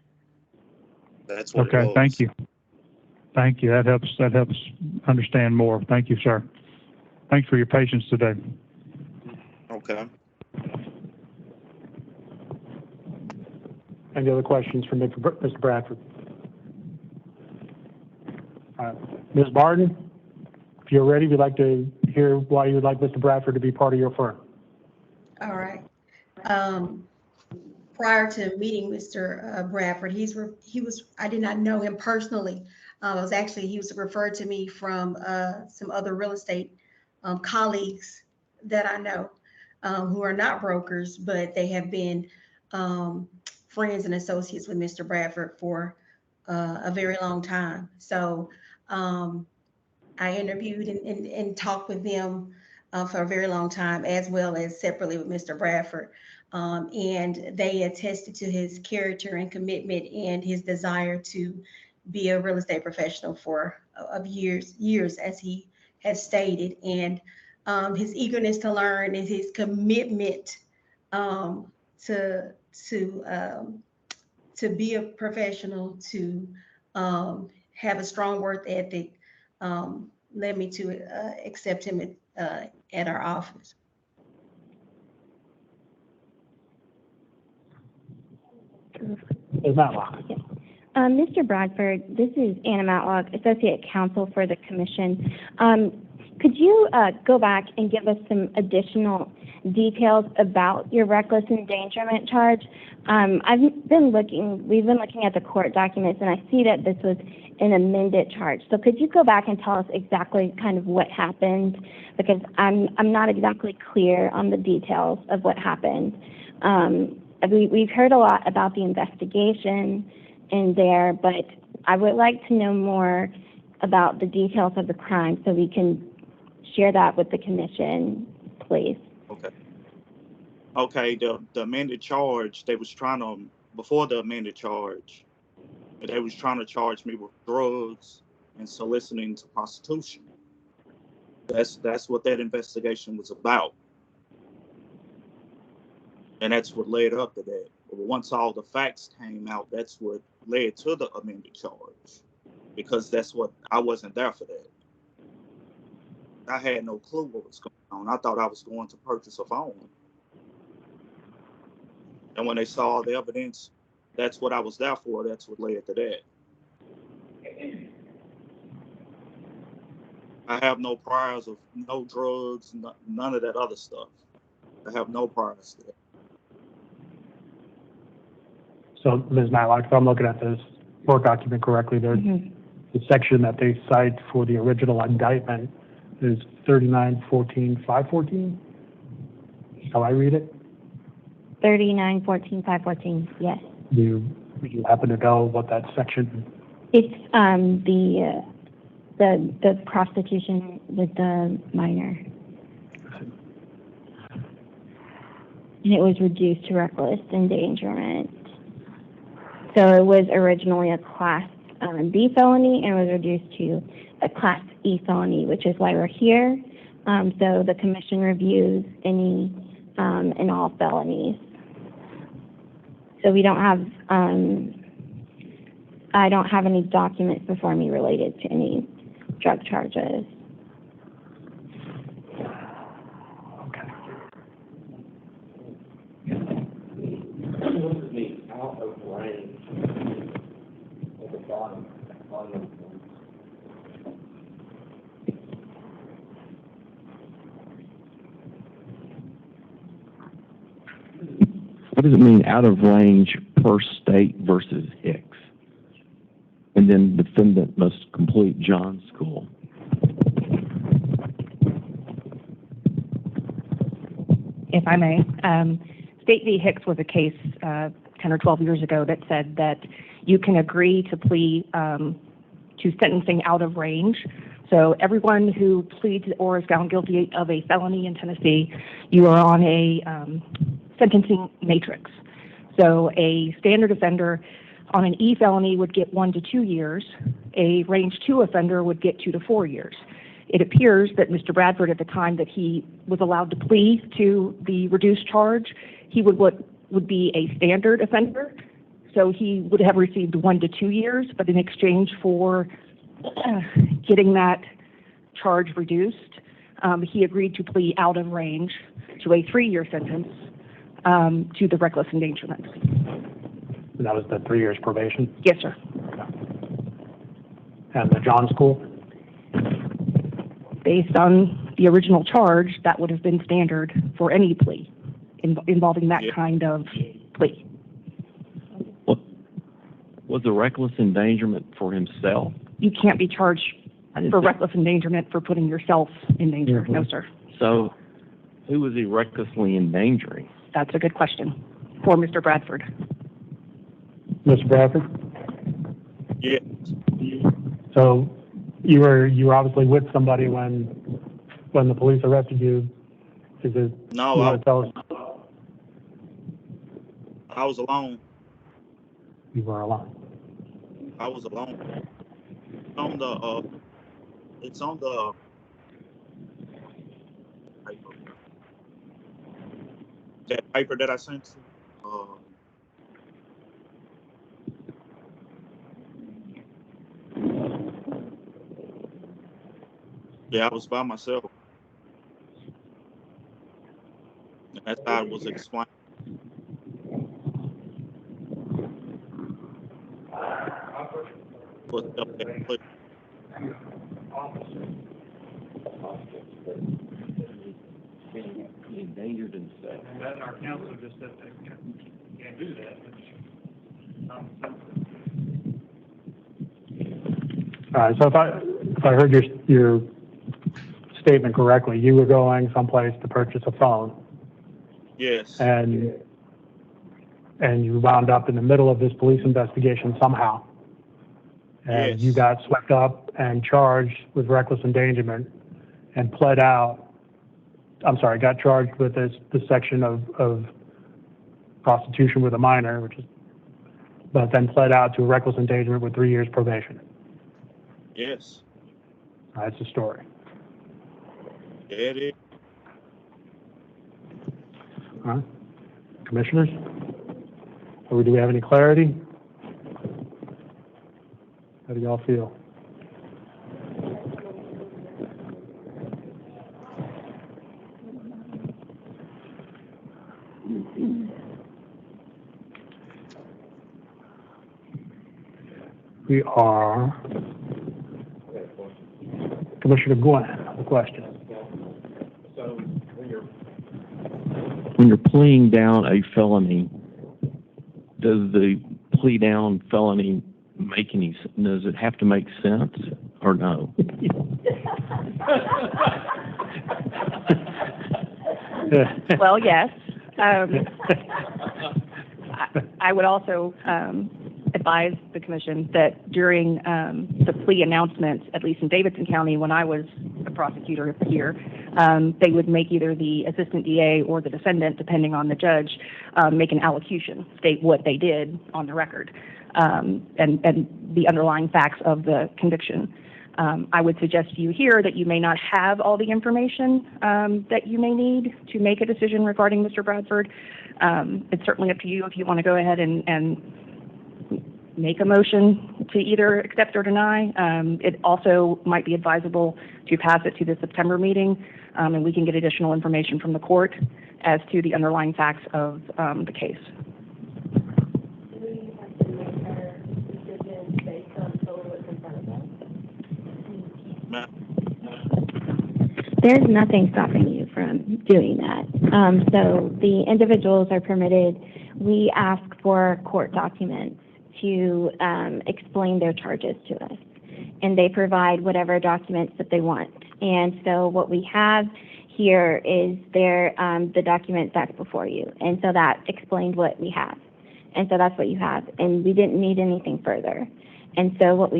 that's what it was. Thank you. Thank you. That helps understand more. Thank you, sir. Thanks for your patience today. Okay. Any other questions for Mr. Bradford? Ms. Barton, if you're ready, we'd like to hear why you would like Mr. Bradford to be part of your firm. All right. Prior to meeting Mr. Bradford, I did not know him personally. He was referred to me from some other real estate colleagues that I know who are not brokers, but they have been friends and associates with Mr. Bradford for a very long time. So I interviewed and talked with them for a very long time, as well as separately with Mr. Bradford. And they attested to his character and commitment and his desire to be a real estate professional for years, as he has stated, and his eagerness to learn and his commitment to be a professional, to have a strong work ethic, led me to accept him at our office. Is that right? Mr. Bradford, this is Anna Matlock, Associate Counsel for the Commission. Could you go back and give us some additional details about your reckless endangerment charge? We've been looking at the court documents, and I see that this was an amended charge. So could you go back and tell us exactly kind of what happened? Because I'm not exactly clear on the details of what happened. We've heard a lot about the investigation in there, but I would like to know more about the details of the crime so we can share that with the commission, please. Okay, the amended charge, they was trying to, before the amended charge, they was trying to charge me with drugs and soliciting to prostitution. That's what that investigation was about. And that's what led up to that. But once all the facts came out, that's what led to the amended charge. Because I wasn't there for that. I had no clue what was going on. I thought I was going to purchase a phone. And when they saw the evidence, that's what I was there for. That's what led to that. I have no priors of no drugs, none of that other stuff. I have no priors to that. So, Ms. Matlock, if I'm looking at this court document correctly, there's the section that they cite for the original indictment is 3914-514. How I read it? 3914-514, yes. Do you happen to know what that section? It's the prostitution with the minor. And it was reduced to reckless endangerment. So it was originally a Class B felony and was reduced to a Class E felony, which is why we're here. So the commission reviews any and all felonies. So we don't have, I don't have any documents before me related to any drug charges. Okay. What does it mean, out of range at the bottom? What does it mean, out of range per state versus Hicks? And then defendant must complete John's school. If I may, State v. Hicks was a case 10 or 12 years ago that said that you can agree to plea to sentencing out of range. So everyone who pleads or is found guilty of a felony in Tennessee, you are on a sentencing matrix. So a standard offender on an E felony would get 1 to 2 years. A range 2 offender would get 2 to 4 years. It appears that Mr. Bradford, at the time that he was allowed to plea to the reduced charge, he would be a standard offender. So he would have received 1 to 2 years, but in exchange for getting that charge reduced, he agreed to plea out of range to a 3-year sentence to the reckless endangerment. And that was the 3 years probation? Yes, sir. And the John School? Based on the original charge, that would have been standard for any plea involving that kind of plea. Was the reckless endangerment for himself? You can't be charged for reckless endangerment for putting yourself in danger. No, sir. So who was he recklessly endangering? That's a good question for Mr. Bradford. Mr. Bradford? Yeah. So you were obviously with somebody when the police arrested you. Is it? No, you want to tell us? I was alone. You were alone. I was alone. It's on the paper. That paper that I sent you. Yeah, I was by myself. And that's how it was explained. Endangered and stuff. And that our council just said they can't do that. All right, so if I heard your statement correctly, you were going someplace to purchase a phone, Yes. and you wound up in the middle of this police investigation somehow. And Yes. you got swept up and charged with reckless endangerment and got charged with this section of prostitution with a minor, but then pled out to reckless endangerment with 3 years probation. Yes. That's the story. It is. All right. Commissioners? Or do we have any clarity? How do y'all feel? We are. Commissioner Gwen, a question. So when you're pleading down a felony, does the plea down felony does it have to make sense or no? Well, yes. I would also advise the commission that during the plea announcements, at least in Davidson County, when I was a prosecutor here, they would make either the assistant DA or the defendant, depending on the judge, make an allocution, state what they did on the record, and the underlying facts of the conviction. I would suggest to you here that you may not have all the information that you may need to make a decision regarding Mr. Bradford. It's certainly up to you if you want to go ahead and make a motion to either accept or deny. It also might be advisable to pass it to the September meeting, and we can get additional information from the court as to the underlying facts of the case. There's nothing stopping you from doing that. So the individuals are permitted. We ask for court documents to explain their charges to us, and they provide whatever documents that they want. And so what we have here is the document that's before you, and so that explained what we have, and so that's what you have, and we didn't need anything further. And so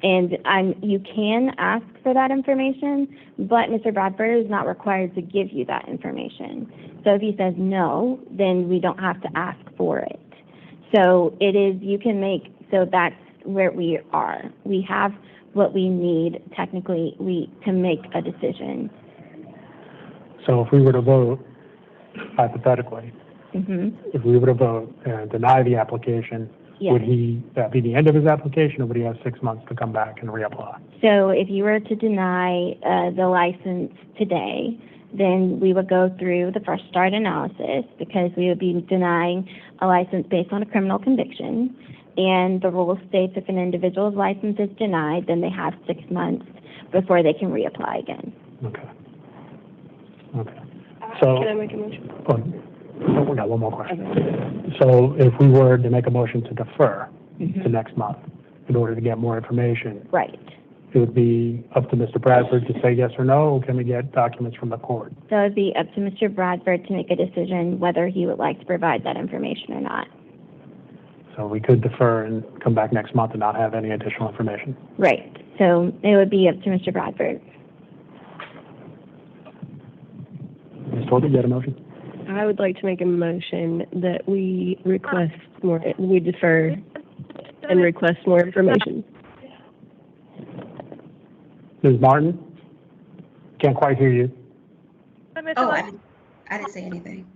you can ask for that information, but Mr. Bradford is not required to give you that information. So if he says no, then we don't have to ask for it. So that's where we are. We have what we need technically to make a decision. So if we were to vote, hypothetically, if we were to vote and deny the application, yes. Would that be the end of his application, or would he have 6 months to come back and reapply? So if you were to deny the license today, then we would go through the fresh start analysis, because we would be denying a license based on a criminal conviction. And the rule states if an individual's license is denied, then they have 6 months before they can reapply again. Okay. So, Can I make a motion? We got one more question. Okay. So if we were to make a motion to defer to next month in order to get more information, right, it would be up to Mr. Bradford to say yes or no, or can we get documents from the court? So it would be up to Mr. Bradford to make a decision whether he would like to provide that information or not. So we could defer and come back next month and not have any additional information. Right. So it would be up to Mr. Bradford. Ms. Torby, you had a motion? I would like to make a motion that we defer and request more information. Ms. Martin? Can't quite hear you. Oh, I didn't say anything.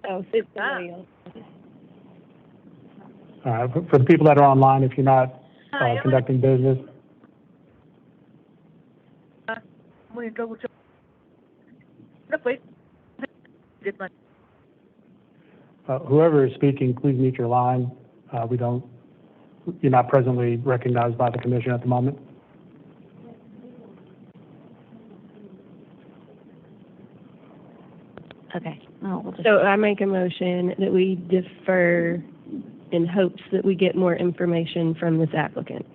Oh, it's somebody else. All right, for the people that are online, if you're not conducting business. Whoever is speaking, please mute your line. We don't you're not presently recognized by the commission at the moment. Okay. Oh, we'll just, So I make a motion that we defer in hopes that we get more information from this applicant.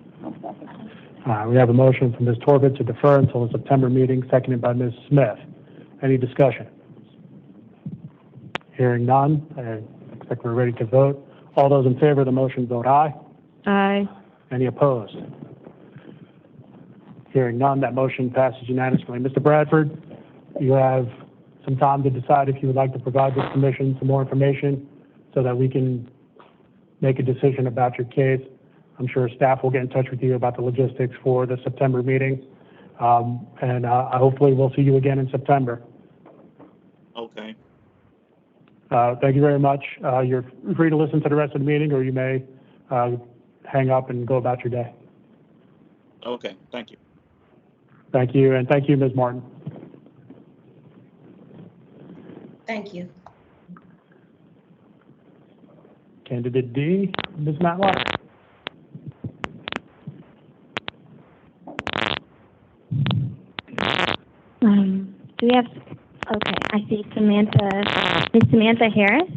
We have a motion from Ms. Torvik to defer until the September meeting, seconded by Ms. Smith. Any discussion? Hearing none, I expect we're ready to vote. All those in favor of the motion vote aye. Aye. Any opposed? Hearing none, that motion passes unanimously. Mr. Bradford, you have some time to decide if you would like to provide this commission some more information so that we can make a decision about your case. I'm sure staff will get in touch with you about the logistics for the September meeting. And hopefully we'll see you again in September. Okay. Thank you very much. You're free to listen to the rest of the meeting, or you may hang up and go about your day. Okay. Thank you. Thank you, and thank you, Ms. Martin. Thank you. Candidate D, Ms. Matlock. do we have, okay, I see Ms. Samantha Harris.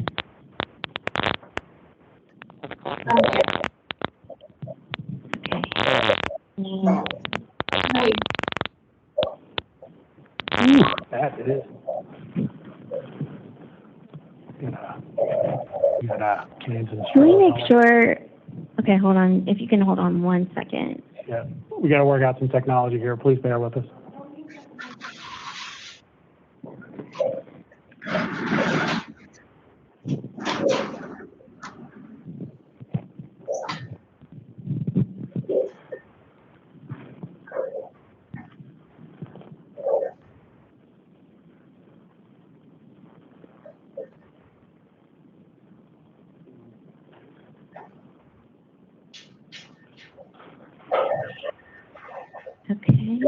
Okay. That it is. You got cans and Can we straws. make sure, okay, hold on, if you can hold on 1 second. Yeah, we got to work out some technology here. Please bear with us. Okay.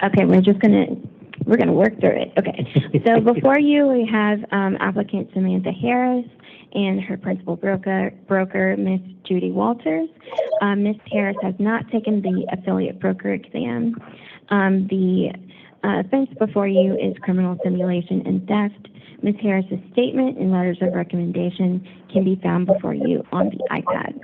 Okay, we're gonna work through it. Okay, so before you, we have applicant Samantha Harris and her principal broker, Miss Judy Walters. Miss Harris has not taken the affiliate broker exam. The offense before you is criminal simulation and theft. Miss Harris's statement and letters of recommendation can be found before you on the iPad.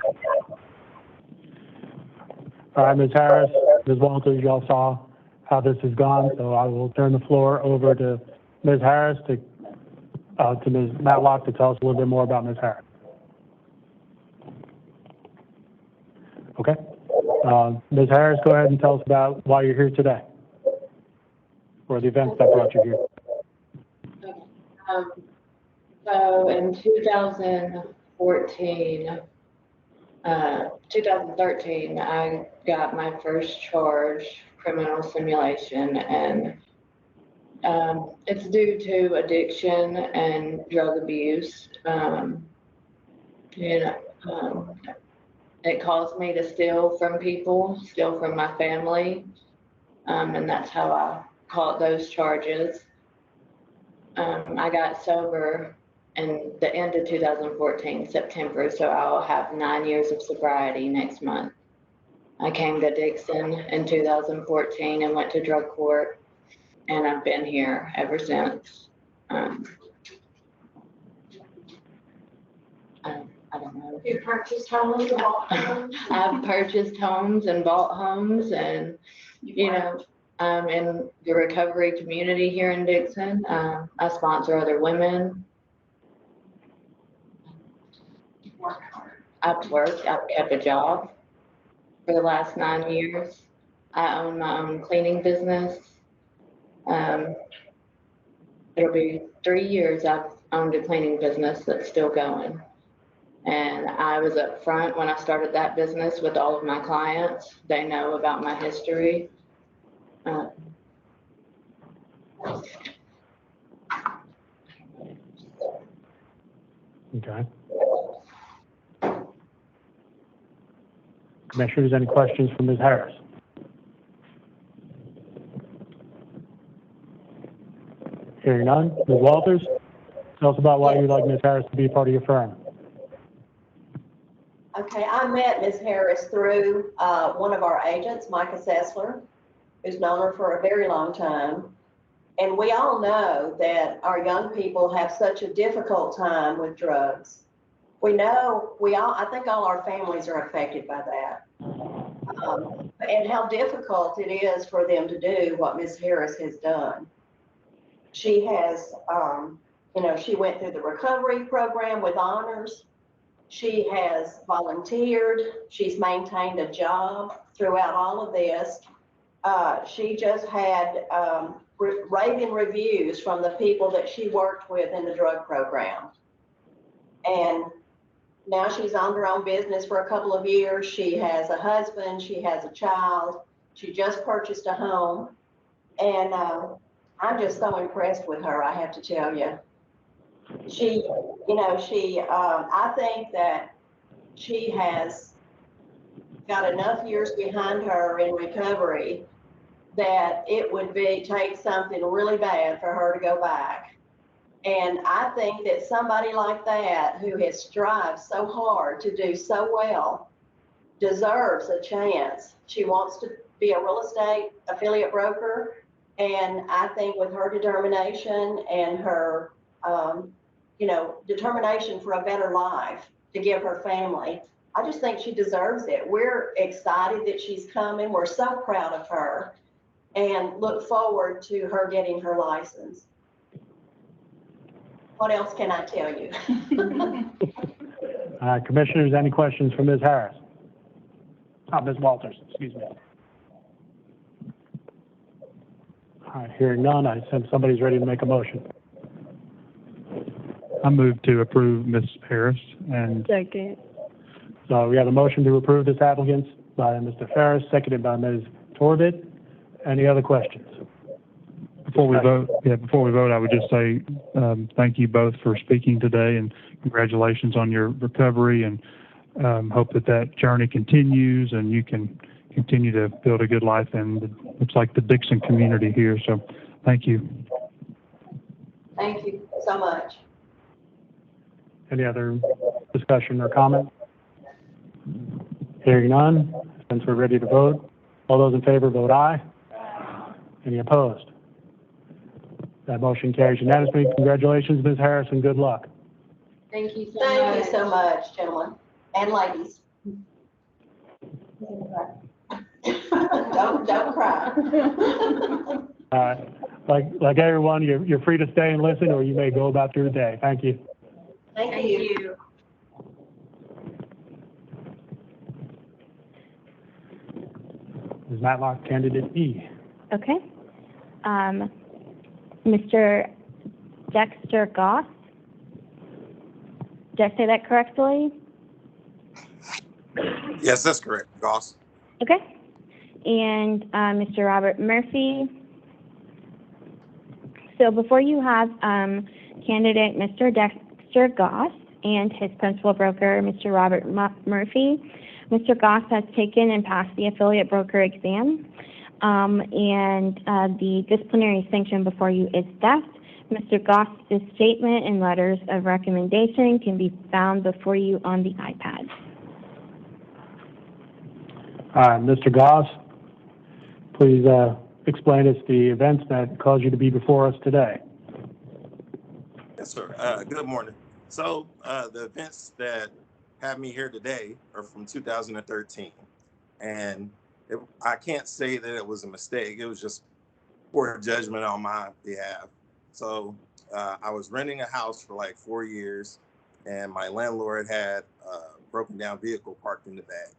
All right, Ms. Harris, Ms. Walters, you all saw how this has gone, so I will turn the floor over to Ms. Harris to Ms. Matlock to tell us a little bit more about Ms. Harris. Okay. Ms. Harris, go ahead and tell us about why you're here today, or the events that brought you here. Okay. So in 2013, I got my first charge, criminal simulation, and it's due to addiction and drug abuse. It caused me to steal from people, steal from my family, and that's how I caught those charges. I got sober in the end of 2014, September, so I'll have 9 years of sobriety next month. I came to Dixon in 2014 and went to drug court, and I've been here ever since. I don't know. You purchased homes and bought homes? I've purchased homes and bought homes, and I'm in the recovery community here in Dixon. I sponsor other women. I've worked, I've kept a job. for the last 9 years. I own my own cleaning business. It'll be 3 years I've owned a cleaning business that's still going. And I was up front when I started that business with all of my clients. They know about my history. Okay. Commissioners, any questions for Ms. Harris? Hearing none. Ms. Walters, tell us about why you'd like Ms. Harris to be part of your firm. Okay, I met Ms. Harris through one of our agents, Micah Sessler, who's known her for a very long time. And we all know that our young people have such a difficult time with drugs. I think all our families are affected by that. And how difficult it is for them to do what Ms. Harris has done. She has, she went through the recovery program with honors. She has volunteered. She's maintained a job throughout all of this. She just had raving reviews from the people that she worked with in the drug program. And now she's owned her own business for a couple of years. She has a husband. She has a child. She just purchased a home. And I'm just so impressed with her, I have to tell you. I think that she has got enough years behind her in recovery that it would take something really bad for her to go back. And I think that somebody like that who has strived so hard to do so well deserves a chance. She wants to be a real estate affiliate broker. And I think with her determination and her, determination for a better life to give her family, I just think she deserves it. We're excited that she's coming. We're so proud of her and look forward to her getting her license. What else can I tell you? Commissioners, any questions for Ms. Harris? Ms. Walters, excuse me. All right, hearing none, I sense somebody's ready to make a motion. I move to approve Ms. Harris and. Second. So we have a motion to approve this applicant by Mr. Ferris, seconded by Ms. Torbett. Any other questions? Before we vote, I would just say thank you both for speaking today, and congratulations on your recovery, and hope that journey continues and you can continue to build a good life in looks like the Dixon community here. So thank you. Thank you so much. Any other discussion or comment? Hearing none, since we're ready to vote, all those in favor vote aye. Any opposed? That motion carries unanimously. Congratulations, Ms. Harris, and good luck. Thank you so much. Thank you so much, gentlemen and ladies. Don't cry. Like everyone, you're free to stay and listen, or you may go about your day. Thank you. Thank you. Ms. Matlock, candidate E. Okay. Mr. Dexter Goss. Did I say that correctly? Yes, that's correct, Goss. Okay. And Mr. Robert Murphy. So before you have candidate Mr. Dexter Goss and his principal broker, Mr. Robert Murphy. Mr. Goss has taken and passed the affiliate broker exam, and the disciplinary sanction before you is theft. Mr. Goss's statement and letters of recommendation can be found before you on the iPad. Mr. Goss, please explain us the events that caused you to be before us today. Yes, sir. Good morning. So the events that have me here today are from 2013. And I can't say that it was a mistake. It was just poor judgment on my behalf. So I was renting a house for like 4 years, and my landlord had a broken down vehicle parked in the back.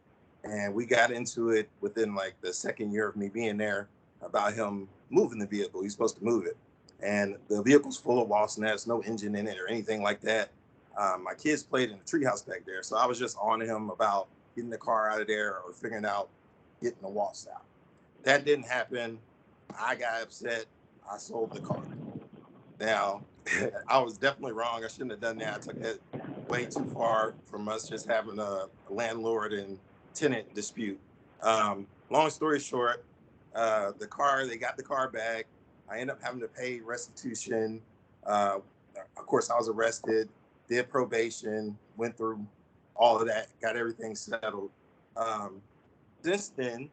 And we got into it within like the second year of me being there about him moving the vehicle. He's supposed to move it. And the vehicle's full of wasp nests, no engine in it or anything like that. My kids played in the treehouse back there. So I was just on him about getting the car out of there or figuring out getting the wasps out. That didn't happen. I got upset. I sold the car. Now, I was definitely wrong. I shouldn't have done that. I took it way too far from us just having a landlord and tenant dispute. Long story short, they got the car back. I ended up having to pay restitution. Of course, I was arrested, did probation, went through all of that, got everything settled. Since then,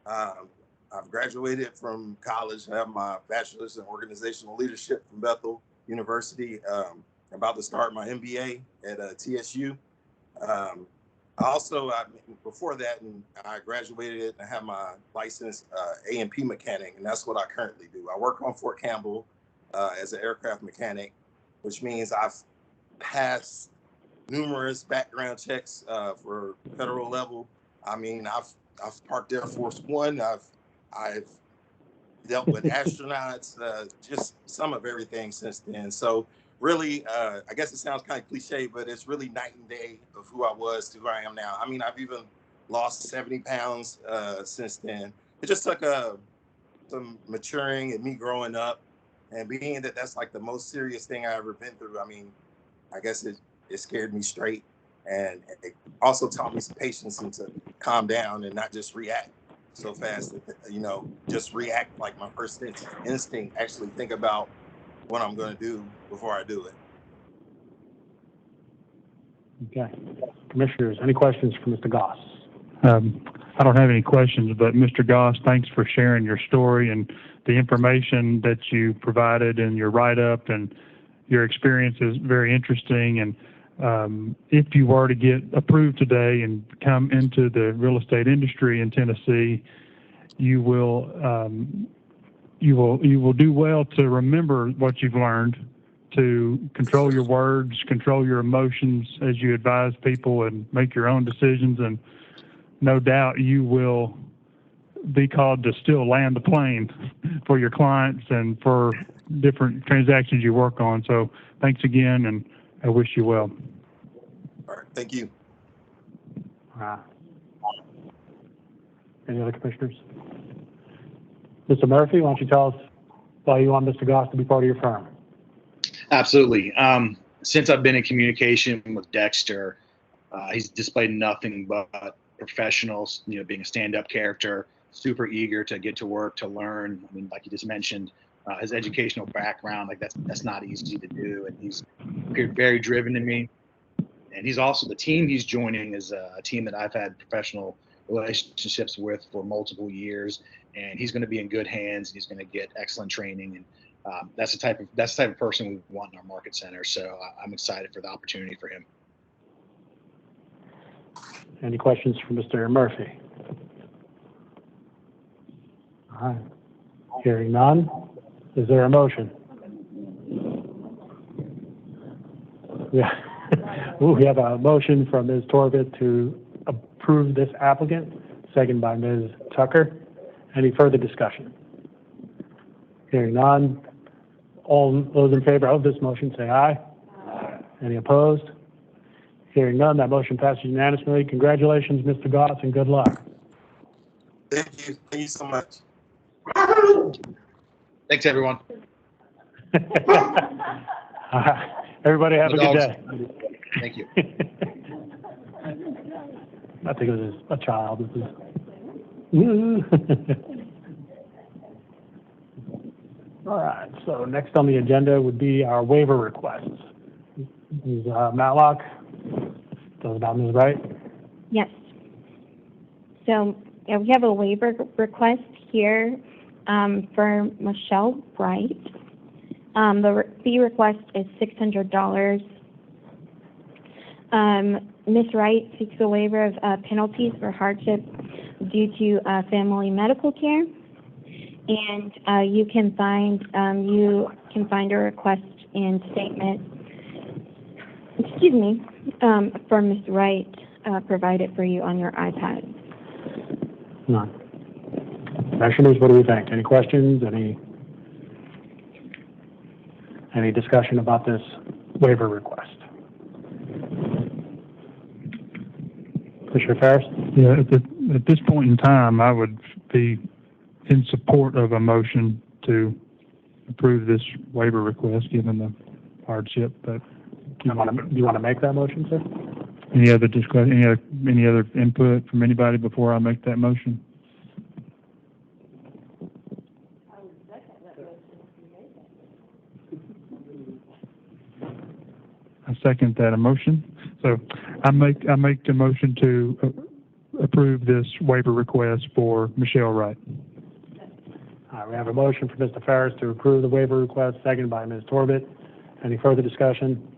I've graduated from college. I have my bachelor's in organizational leadership from Bethel University. About to start my MBA at TSU. Before that, I graduated and I have my license A&P mechanic, and that's what I currently do. I work on Fort Campbell as an aircraft mechanic, which means I've passed numerous background checks for federal level. I mean, I've parked Air Force One. I've dealt with astronauts, just some of everything since then. So really, I guess it sounds kind of cliche, but it's really night and day of who I was to who I am now. I mean, I've even lost 70 pounds since then. It just took some maturing and me growing up, and being that that's like the most serious thing I ever been through. I mean, I guess it scared me straight, and it also taught me some patience and to calm down and not just react so fast that, just react like my first instinct, actually think about what I'm going to do before I do it. Okay. Commissioners, any questions for Mr. Goss? I don't have any questions, but Mr. Goss, thanks for sharing your story and the information that you provided in your write-up, and your experience is very interesting. And if you were to get approved today and come into the real estate industry in Tennessee, you will do well to remember what you've learned, to control your words, control your emotions as you advise people and make your own decisions. And no doubt you will be called to still land the plane for your clients and for different transactions you work on. So thanks again, and I wish you well. All right, thank you. Any other commissioners? Mr. Murphy, why don't you tell us why you want Mr. Goss to be part of your firm? Absolutely. Since I've been in communication with Dexter, he's displayed nothing but professionals, being a stand-up character, super eager to get to work, to learn. I mean, like you just mentioned, his educational background, like that's not easy to do. And he's appeared very driven to me. And he's also, the team he's joining is a team that I've had professional relationships with for multiple years. And he's going to be in good hands. He's going to get excellent training. And that's the type of person we want in our market center. So I'm excited for the opportunity for him. Any questions for Mr. Murphy? All right. Hearing none, is there a motion? Yeah. We have a motion from Ms. Torvik to approve this applicant, second by Ms. Tucker. Any further discussion? Hearing none, all those in favor of this motion say aye. Aye. Any opposed? Hearing none, that motion passes unanimously. Congratulations, Mr. Goss, and good luck. Thank you. Thank you so much. Thanks, everyone. Everybody have a good day. Thank you. I think it was a child. This is... All right, so next on the agenda would be our waiver requests. Ms. Matlock, those about Ms. Wright? Yes. So we have a waiver request here for Michelle Bright. The fee request is $600. Ms. Wright seeks a waiver of penalties for hardship due to family medical care, and you can find a request and statement, for Ms. Wright provided for you on your iPad. None. Commissioners, what do we think? Any questions? Any discussion about this waiver request? Commissioner Ferris? Yeah, at this point in time, I would be in support of a motion to approve this waiver request, given the hardship. But Do you want to make that motion, sir? any other discussion, any other input from anybody before I make that motion? I second that motion. So I make the motion to approve this waiver request for Michelle Wright. All right, we have a motion for Mr. Ferris to approve the waiver request, seconded by Ms. Torbett. Any further discussion?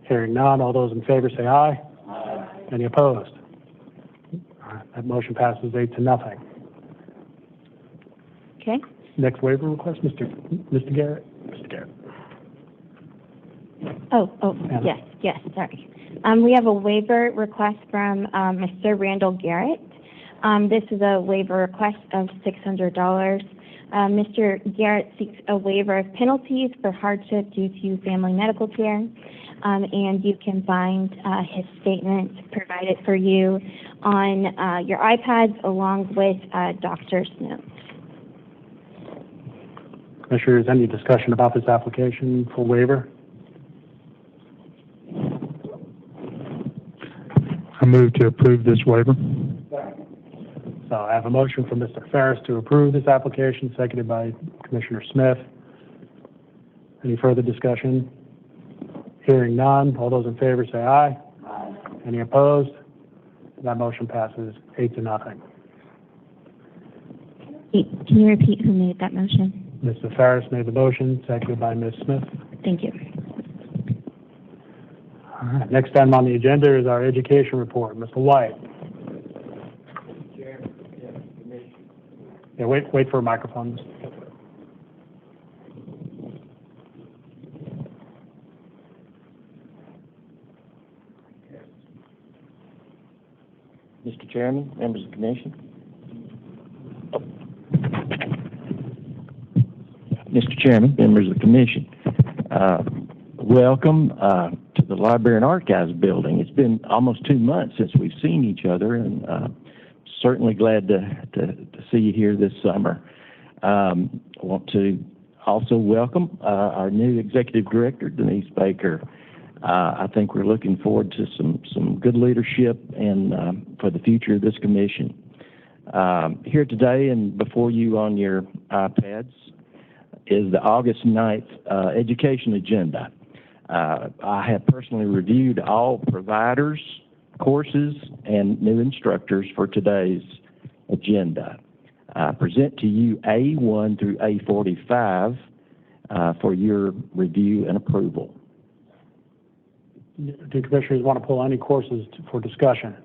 Hearing none, all those in favor say aye. Aye. Any opposed? All right, that motion passes 8-0. Okay. Next waiver request, Mr. Garrett. Mr. Garrett. Yes, sorry. We have a waiver request from Mr. Randall Garrett. This is a waiver request of $600. Mr. Garrett seeks a waiver of penalties for hardship due to family medical care, and you can find his statement provided for you on your iPads along with doctor's notes. Commissioners, any discussion about this application for waiver? I move to approve this waiver. So I have a motion from Mr. Ferris to approve this application, seconded by Commissioner Smith. Any further discussion? Hearing none, all those in favor say aye. Aye. Any opposed? That motion passes 8-0. Can you repeat who made that motion? Mr. Ferris made the motion, seconded by Ms. Smith. Thank you. All right, next item on the agenda is our education report. Mr. White. Yeah, wait for a microphone. Mr. Chairman, members of the commission. Mr. Chairman, members of the commission, welcome to the Library and Archives building. It's been almost 2 months since we've seen each other, and certainly glad to see you here this summer. I want to also welcome our new executive director, Denise Baker. I think we're looking forward to some good leadership and for the future of this commission. Here today and before you on your iPads is the August 9th education agenda. I have personally reviewed all providers, courses, and new instructors for today's agenda. I present to you A1 through A45 for your review and approval. Do commissioners want to pull any courses for discussion?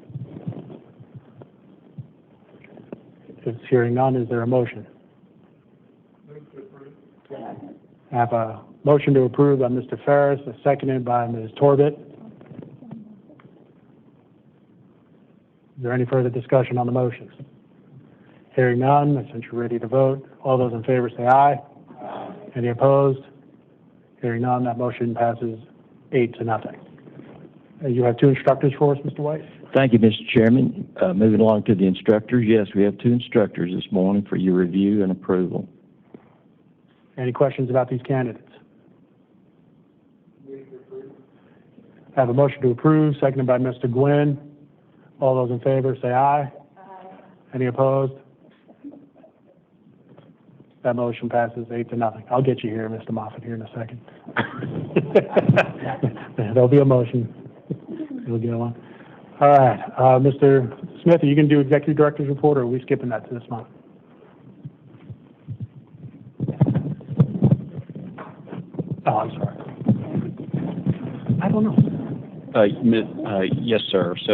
If hearing none, is there a motion? I have a motion to approve by Mr. Ferris, seconded by Ms. Torbett. Is there any further discussion on the motions? Hearing none, since you're ready to vote, all those in favor say aye. Aye. Any opposed? Hearing none, that motion passes 8-0. You have 2 instructors for us, Mr. White? Thank you, Mr. Chairman. Moving along to the instructors. Yes, we have 2 instructors this morning for your review and approval. Any questions about these candidates? I have a motion to approve, seconded by Mr. Gwynn. All those in favor say aye. Aye. Any opposed? That motion passes 8-0. I'll get you here, Mr. Moffitt, here in a second. There'll be a motion. You'll get one. All right, Mr. Smith, are you going to do executive director's report, or are we skipping that to this month? Oh, I'm sorry. I don't know. Yes, sir. So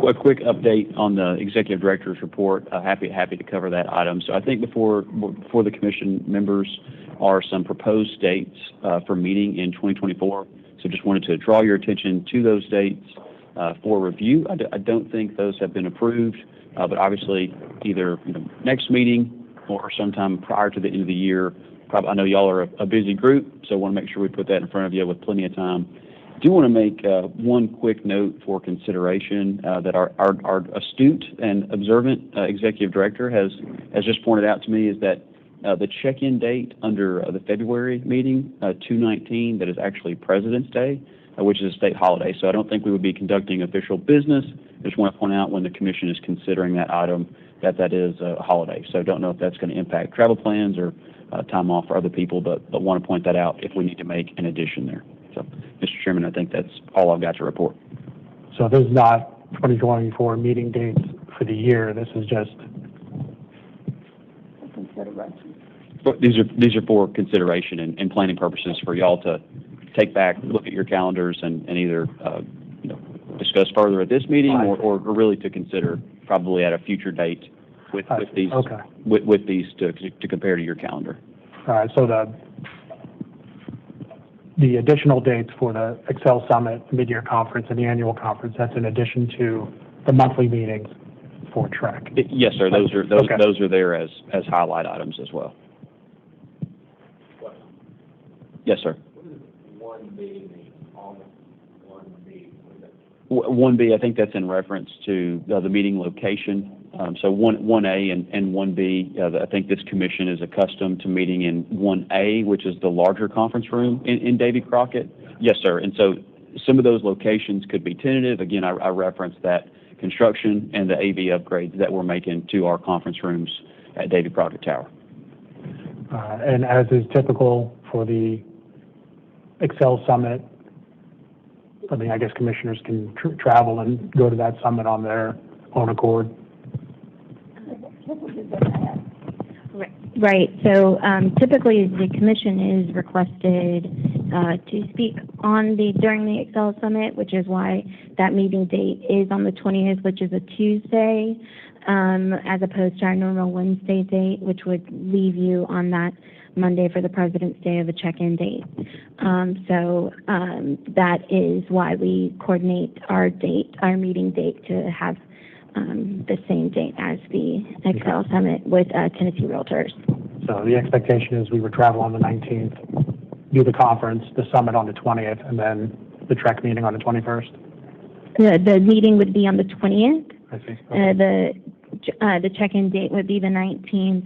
a quick update on the executive director's report. Happy to cover that item. So I think before the commission members are some proposed dates for meeting in 2024. So just wanted to draw your attention to those dates for review. I don't think those have been approved, But obviously, either next meeting or sometime prior to the end of the year. I know y'all are a busy group, so I want to make sure we put that in front of you with plenty of time. I do want to make one quick note for consideration that our astute and observant executive director has just pointed out to me is that the check-in date under the February meeting, 2/19, that is actually President's Day, which is a state holiday. So I don't think we would be conducting official business. I just want to point out when the commission is considering that item that is a holiday. So I don't know if that's going to impact travel plans or time off for other people, but want to point that out if we need to make an addition there. So, Mr. Chairman, I think that's all I've got to report. So this is not 2024 meeting dates for the year. This is just Consideration. But these are for consideration and planning purposes for y'all to take back, look at your calendars, and either discuss further at this meeting or really to consider probably at a future date with these with these to compare to your calendar. All right. So the additional dates for the Excel Summit, mid-year conference, and the annual conference, that's in addition to the monthly meetings for TREC. Yes, sir. Those are there as highlight items as well. Yes, sir. What does 1B mean? On 1B. 1B, I think that's in reference to the meeting location. So 1A and 1B, I think this commission is accustomed to meeting in 1A, which is the larger conference room in Davy Crockett. Yes, sir. And so some of those locations could be tentative. Again, I referenced that construction and the AV upgrades that we're making to our conference rooms at Davy Crockett Tower. And as is typical for the Excel Summit, I guess commissioners can travel and go to that summit on their own accord. Right. So typically the commission is requested to speak during the Excel Summit, which is why that meeting date is on the 20th, which is a Tuesday, as opposed to our normal Wednesday date, which would leave you on that Monday for the President's Day of a check-in date. So that is why we coordinate our meeting date to have the same date as the Excel Summit with Tennessee Realtors. So the expectation is we would travel on the 19th, do the conference, the summit on the 20th, and then the TREC meeting on the 21st? The meeting would be on the 20th. I see. Okay. The check-in date would be the 19th.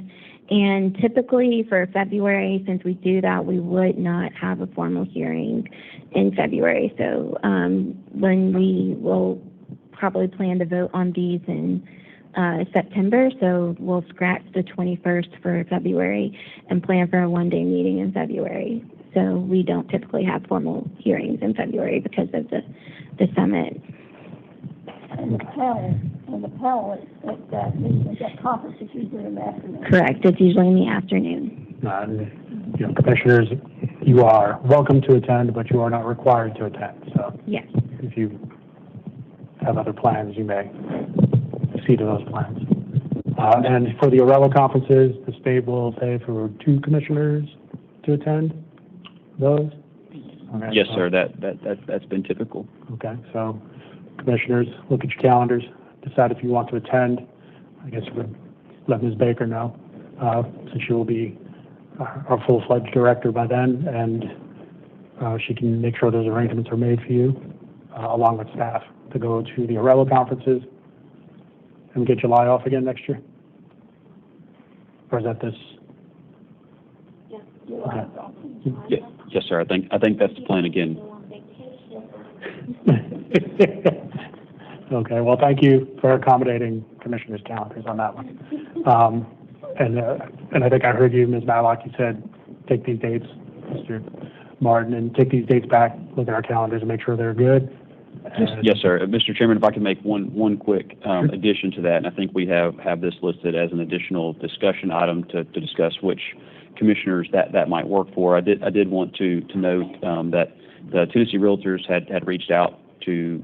And typically for February, since we do that, we would not have a formal hearing in February. So when we will probably plan to vote on these in September, so we'll scratch the 21st for February and plan for a one-day meeting in February. So we don't typically have formal hearings in February because of the summit. And the panel at that conference is usually in the afternoon. Correct. It's usually in the afternoon. Commissioners, you are welcome to attend, but you are not required to attend. So yes, if you have other plans, you may see to those plans. And for the Orello conferences, the state will pay for 2 commissioners to attend those? Okay, yes, sir. That's been typical. Okay, so commissioners, look at your calendars, decide if you want to attend. I guess you would let Ms. Baker know, since she will be our full-fledged director by then, and she can make sure those arrangements are made for you, along with staff, to go to the Orello conferences and get July off again next year? Or is that this? Yeah. Okay. Yes, sir. I think that's the plan again. Okay. Well, thank you for accommodating commissioners' calendars on that one. And I think I heard you, Ms. Matlock, you said take these dates, Mr. Martin, and take these dates back, look at our calendars and make sure they're good. Yes, sir. Mr. Chairman, if I can make one quick addition to that, and I think we have this listed as an additional discussion item to discuss which commissioners that might work for. I did want to note that the Tennessee Realtors had reached out to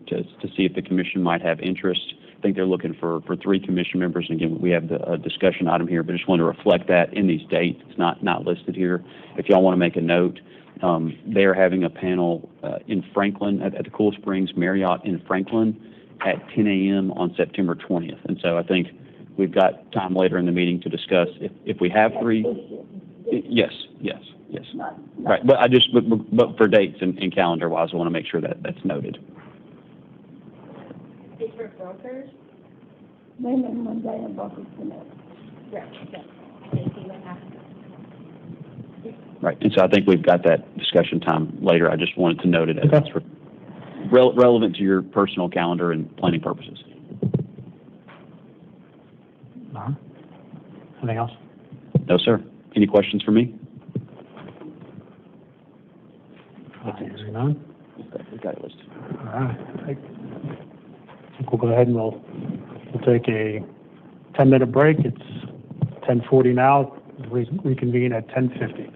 see if the commission might have interest. I think they're looking for 3 commission members. And again, we have the discussion item here, but I just want to reflect that in these dates. It's not listed here. If y'all want to make a note, they're having a panel in Franklin at the Cool Springs Marriott in Franklin at 10 a.m. on September 20th. And so I think we've got time later in the meeting to discuss if we have 3. Yes. Right, but for dates and calendar wise, I want to make sure that that's noted. It's for brokers? Maybe one day in brokers connect. Right, and so I think we've got that discussion time later. I just wanted to note it as it's relevant to your personal calendar and planning purposes. Anything else? No, sir. Any questions for me? Hearing none. We've got it listed. All right. I think we'll go ahead and we'll take a 10-minute break. It's 10:40 now. We reconvene at 10:50.